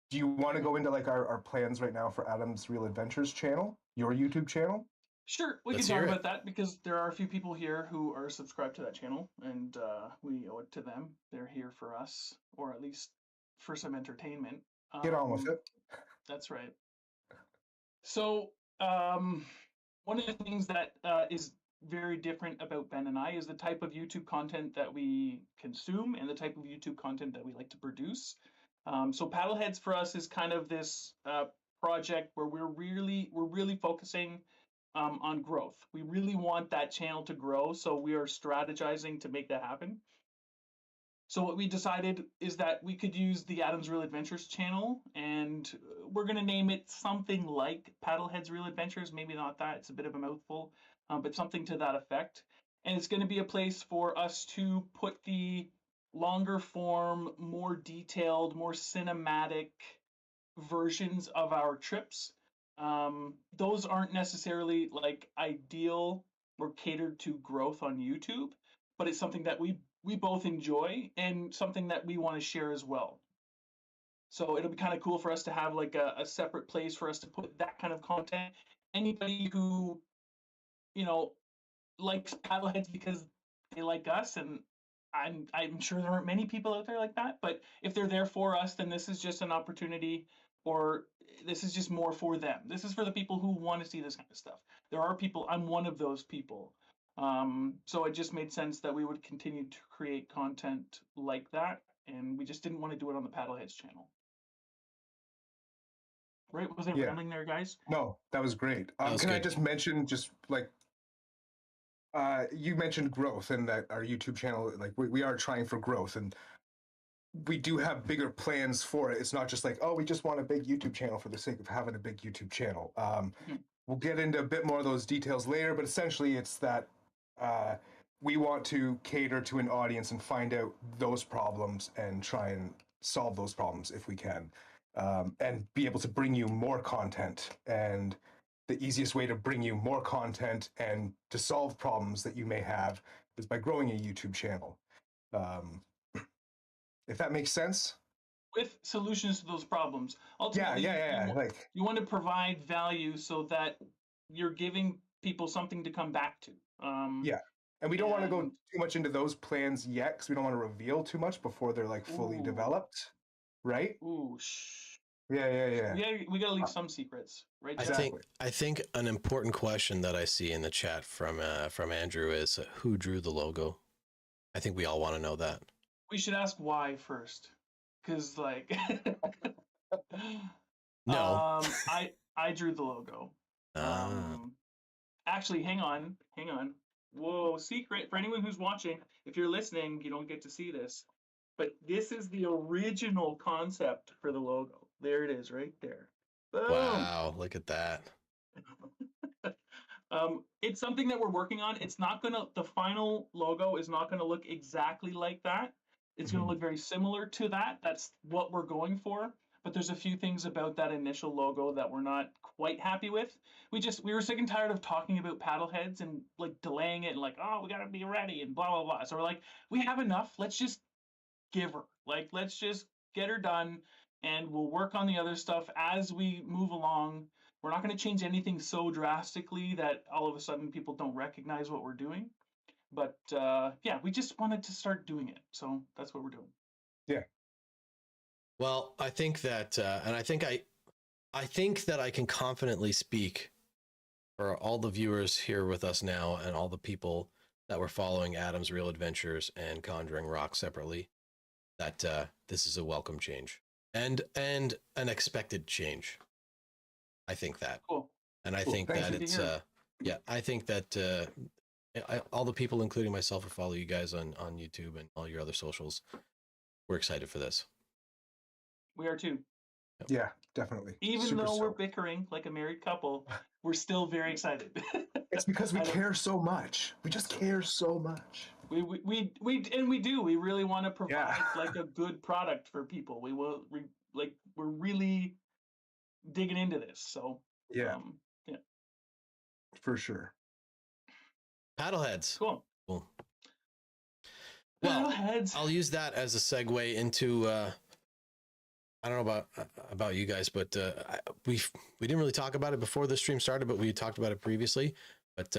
Do you want to go into like our plans right now for Adam's Real Adventures channel, your YouTube channel? Sure, we Let's can talk hear it. about that because there are a few people here who are subscribed to that channel, and we owe it to them. They're here for us, or at least for some entertainment. Get on with it. That's right. So, one of the things that is very different about Ben and I is the type of YouTube content that we consume and the type of YouTube content that we like to produce. So, PaddleHeads for us is kind of this project where we're really focusing on growth. We really want that channel to grow, so we are strategizing to make that happen. So what we decided is that we could use the Adam's Real Adventures channel, and we're going to name it something like PaddleHeads Real Adventures. Maybe not that; it's a bit of a mouthful, but something to that effect. And it's going to be a place for us to put the longer form, more detailed, more cinematic versions of our trips. Those aren't necessarily like ideal or catered to growth on YouTube, but it's something that we both enjoy and something that we want to share as well. So it'll be kind of cool for us to have like a separate place for us to put that kind of content. Anybody who, you know, likes paddleheads because they like us, and I'm sure there aren't many people out there like that, but if they're there for us, then this is just an opportunity, or this is just more for them. This is for the people who want to see this kind of stuff. There are people, I'm one of those people. So it just made sense that we would continue to create content like that, and we just didn't want to do it on the Paddleheads channel. Right? Was I Yeah. rambling there, guys? No, that was great. was Can I good. just mention, just like, you mentioned growth and that our YouTube channel, like we are trying for growth, and we do have bigger plans for it. It's not just like, oh, we just want a big YouTube channel for the sake of having a big YouTube channel. We'll get into a bit more of those details later, but essentially it's that we want to cater to an audience and find out those problems and try and solve those problems if we can, and be able to bring you more content. And the easiest way to bring you more content and to solve problems that you may have is by growing a YouTube channel. If that makes sense. With solutions to those problems. Ultimately, Yeah. Like, you want to provide value so that you're giving people something to come back to. yeah. And we don't want to go too much into those plans yet, because we don't want to reveal too much before they're like fully developed, right? Ooh, shh. Yeah. We gotta leave some secrets, right? I think an important question that I see in the chat from Andrew is who drew the logo. I think we all want to know that. We should ask why first, because like, no, I drew the logo. Actually, hang on. Whoa, secret for anyone who's watching. If you're listening, you don't get to see this, but this is the original concept for the logo. There it is, right there. Boom. Wow, look at that. It's something that we're working on. It's not gonna, the final logo is not gonna look exactly like that. It's gonna look very similar to that. That's what we're going for. But there's a few things about that initial logo that we're not quite happy with. We were sick and tired of talking about paddleheads and like delaying it and like, oh, we gotta be ready and blah blah blah. So we're like, we have enough. Let's just give her. Like, let's just get her done, and we'll work on the other stuff as we move along. We're not going to change anything so drastically that all of a sudden people don't recognize what we're doing. But yeah, we just wanted to start doing it. So that's what we're doing. Yeah. Well, I think that, and I think that I can confidently speak for all the viewers here with us now and all the people that were following Adam's Real Adventures and Conjuring Rock separately, that this is a welcome change and an expected change. I think that. Cool. And I think that it's, I think that all the people, including myself, who follow you guys on YouTube and all your other socials, we're excited for this. We are too. Yeah, definitely. Even though we're bickering like a married couple, we're still very excited. It's because we care so much. We just care so much. We do. We really want to provide like a good product for people. We're really digging into this. So yeah, for sure. PaddleHeads. Cool. Cool. Well, PaddleHeads. I'll use that as a segue into I don't know about you guys, but we didn't really talk about it before the stream started, but we talked about it previously. But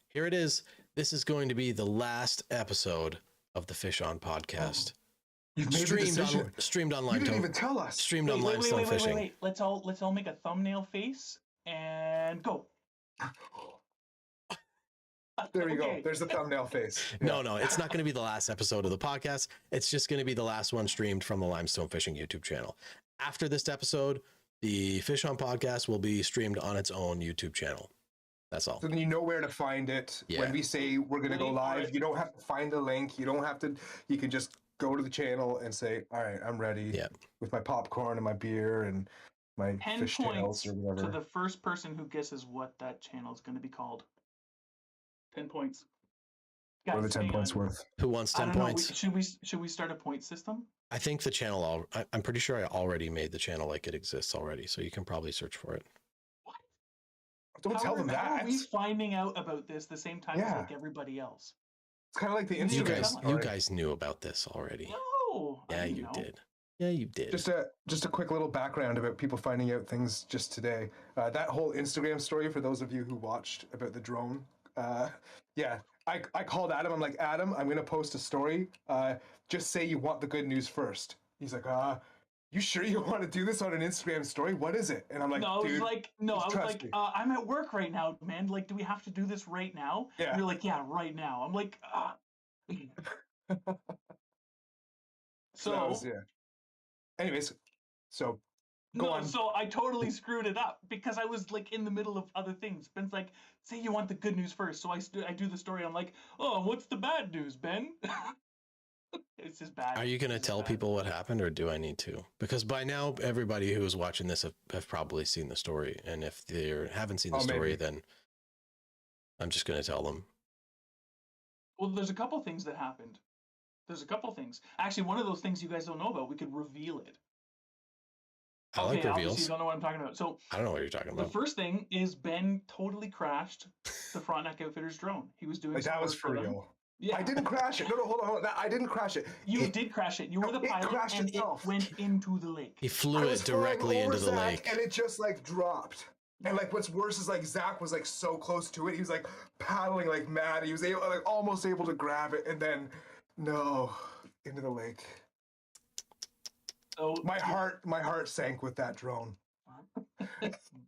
here it is. This is going to be the last episode of the Fish On podcast. You've made the decision. Streamed on You Limestone. didn't even tell us. Streamed on Limestone Fishing. Wait. Let's all make a thumbnail face and go. There you Okay. go. There's the thumbnail face. No, it's not going to be the last episode of the podcast. It's just going to be the last one streamed from the Limestone Fishing YouTube channel. After this episode, the Fish On podcast will be streamed on its own YouTube channel. That's all. So then you know where to find it. Yeah. When we say we're going to go live, you don't have to find a link. You don't have to, you can just go to the channel and say, all right, I'm ready with my popcorn and my beer and my 10 fish points tails or whatever. to the first person who guesses what that channel is going to be called. 10 points. What are the 10 hang points on. worth? Who wants I 10 don't know. points? Should we start a point system? I think the channel, I'm pretty sure I already made the channel like it exists already. So you can probably search for it. Don't tell them How that. are we finding out about this the same time as Yeah. like everybody else? It's kind of like the You You Instagram guys, story. you guys knew about this already. No. I Yeah, didn't you know. did. Yeah, you did. Just a quick little background about people finding out things just today. That whole Instagram story, for those of you who watched about the drone, I called Adam. I'm like, Adam, I'm going to post a story. Just say you want the good news first. He's like, you sure you want to do this on an Instagram story? What is it? And I'm like, No, I was dude, like, trust me. I'm at work right now, man. Like, do we have to do this right now? Yeah. And you're like, yeah, right now. I'm like, So that was, anyways, so go on. So I totally screwed it up because I was like in the middle of other things. Ben's like, say you want the good news first. So I do the story. I'm like, oh, what's the bad news, Ben? It's just bad. Are you going to tell people what happened or do I need to? Because by now, everybody who is watching this have probably seen the story. And if they haven't seen the story, maybe. then I'm just going to tell them. Well, there's a couple things that happened. There's a couple things. Actually, one of those things you guys don't know about, we could reveal it. I like obviously reveals. you don't know what I'm talking about. So I don't know what you're talking the about. first thing is Ben totally crashed the Frontenac Outfitters drone. He was doing Like, that some was work for them. real. Yeah. I didn't crash it. No, hold on. I didn't crash it. You did crash it. You were the it pilot, crashed and itself. it went into the lake. He I flew was it flying directly over into the Zach, lake. and it just like dropped. And like what's worse is like Zach was like so close to it. He was like paddling like mad. He was able, like almost able to grab it, and then into the lake. So My heart sank with that drone.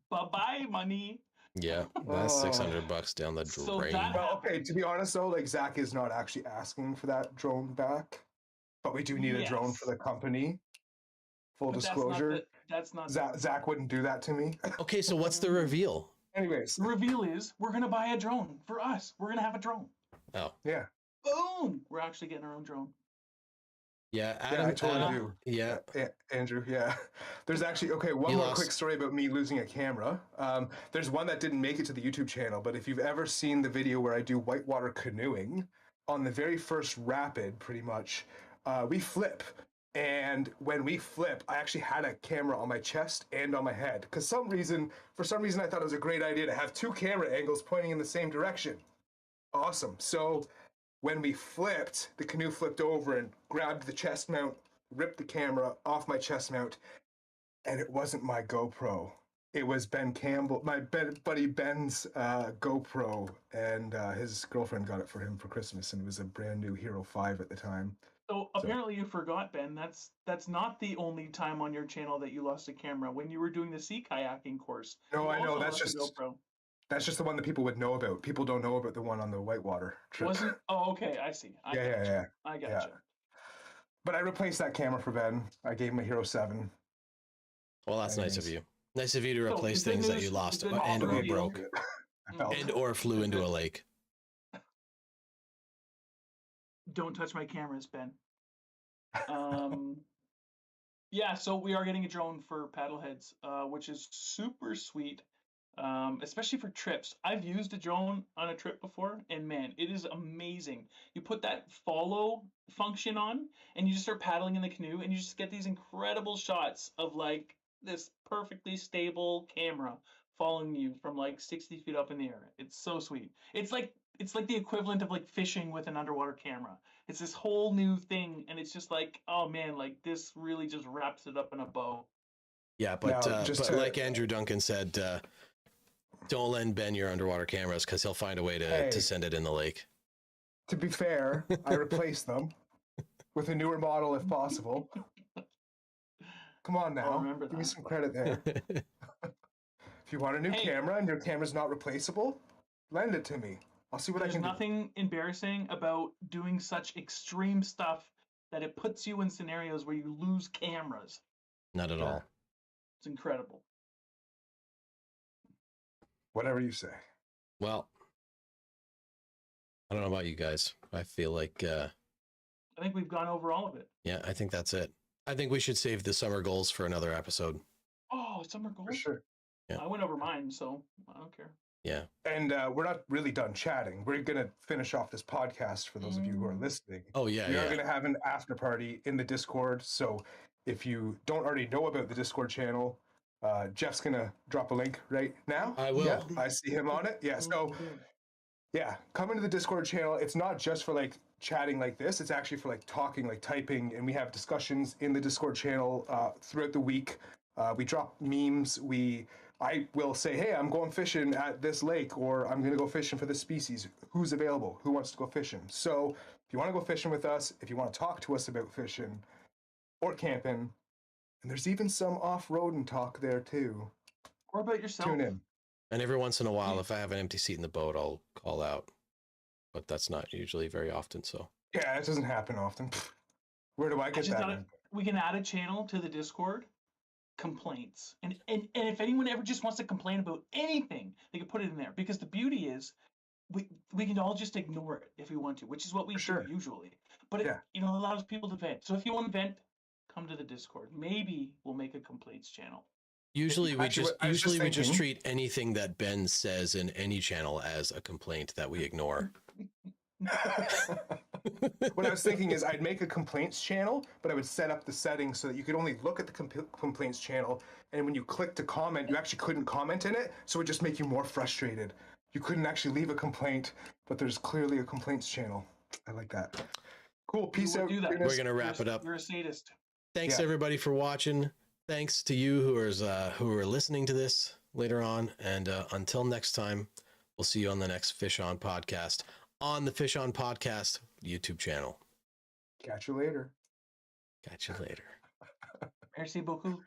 bye-bye money. Yeah, that's Oh. $600 down the So drain. that- Well, okay, to be honest though, like Zach is not actually asking for that drone back, but we do need a drone for the company. Full But disclosure, that's not Zach wouldn't do that to me. Okay, so what's the reveal? Anyways, The reveal is we're gonna buy a drone for us. We're gonna have a drone. Oh, yeah, Boom! We're actually getting our own drone. yeah. I told Adam, you. Yeah. Andrew, yeah. There's actually, one You more lost. quick story about me losing a camera. There's one that didn't make it to the YouTube channel, but if you've ever seen the video where I do whitewater canoeing, on the very first rapid, pretty much, we flip. And when we flip, I actually had a camera on my chest and on my head. Because for some reason, I thought it was a great idea to have two camera angles pointing in the same direction. Awesome. So when we flipped, the canoe flipped over and grabbed the chest mount, ripped the camera off my chest mount, and it wasn't my GoPro. It was Ben Campbell, my buddy Ben's GoPro, and his girlfriend got it for him for Christmas, and it was a brand new Hero 5 at the time. So apparently you forgot, Ben. That's not the only time on your channel that you lost a camera. When you were doing the sea kayaking course. No, you I know, also that's lost a just- GoPro. That's just the one that people would know about. People don't know about the one on the whitewater trip. Wasn't? Oh, okay. I see. I Yeah. I Yeah. gotcha. But I replaced that camera for Ben. I gave him a Hero 7. Well, that's nice of you. Nice of you to So, replace the good things that news- you lost the good and news or reveal- broke I felt. and or flew into a lake. Don't touch my cameras, Ben. Yeah, so we are getting a drone for Paddleheads, which is super sweet, especially for trips. I've used a drone on a trip before, and man, it is amazing. You put that follow function on, and you just start paddling in the canoe, and you just get these incredible shots of like this perfectly stable camera following you from like 60 feet up in the air. It's so sweet. It's like it's like the equivalent of like fishing with an underwater camera. It's this whole new thing, and it's just like, oh man, like this really just wraps it up in a bow. Yeah, Now, but like Andrew Duncan said, don't lend Ben your underwater cameras because he'll find a way to send it in the lake. To be fair, I replaced them with a newer model if possible. Come on now, remember give me that. some credit there. If you want a new camera and your camera's not replaceable, lend it to me. I'll see what I There's can do. nothing embarrassing about doing such extreme stuff that it puts you in scenarios where you lose cameras. Not at all. It's incredible. Whatever you say. Well, I don't know about you guys. I feel like I think we've gone over all of it. yeah, I think that's it. I think we should save the summer goals for another episode. Oh, summer goals? For sure. Yeah. I went over mine, so I don't care. Yeah. And we're not really done chatting. We're going to finish off this podcast for those of you who are listening. Oh, yeah. We are going to have an after party in the Discord. So if you don't already know about the Discord channel, Jeff's going to drop a link right now. I will. Yeah, I see him on it. Yeah. So yeah, come into the Discord channel. It's not just for like chatting like this. It's actually for like talking, like typing. And we have discussions in the Discord channel throughout the week. We drop memes. I will say, hey, I'm going fishing at this lake, or I'm going to go fishing for this species. Who's available? Who wants to go fishing? So if you want to go fishing with us, if you want to talk to us about fishing or camping, and there's even some off-roading talk there too. Or about yourself. Tune in. And every once in a while, if I have an empty seat in the boat, I'll call out. But that's not usually very often. So Yeah, it doesn't happen often. Where do I get that? We can add a channel to the Discord. Complaints, and if anyone ever just wants to complain about anything, they can put it in there, because the beauty is we can all just ignore it if we want to, which is what we do usually, but it allows people to vent. So if you want to vent, come to the Discord. Maybe we'll make a complaints channel. Usually we just treat anything that Ben says in any channel as a complaint that we ignore. What I was thinking is I'd make a complaints channel, but I would set up the settings so that you could only look at the complaints channel, and when you click to comment, you actually couldn't comment in it, so it would just make you more frustrated. You couldn't actually leave a complaint, but there's clearly a complaints channel. I like that. Cool. Peace out. We're going to wrap it up. You're a sadist. Thanks everybody for watching. Thanks to you who are listening to this later on, and until next time, we'll see you on the next Fish On podcast on the Fish On Podcast YouTube channel. Catch you later. Catch you later. Merci beaucoup.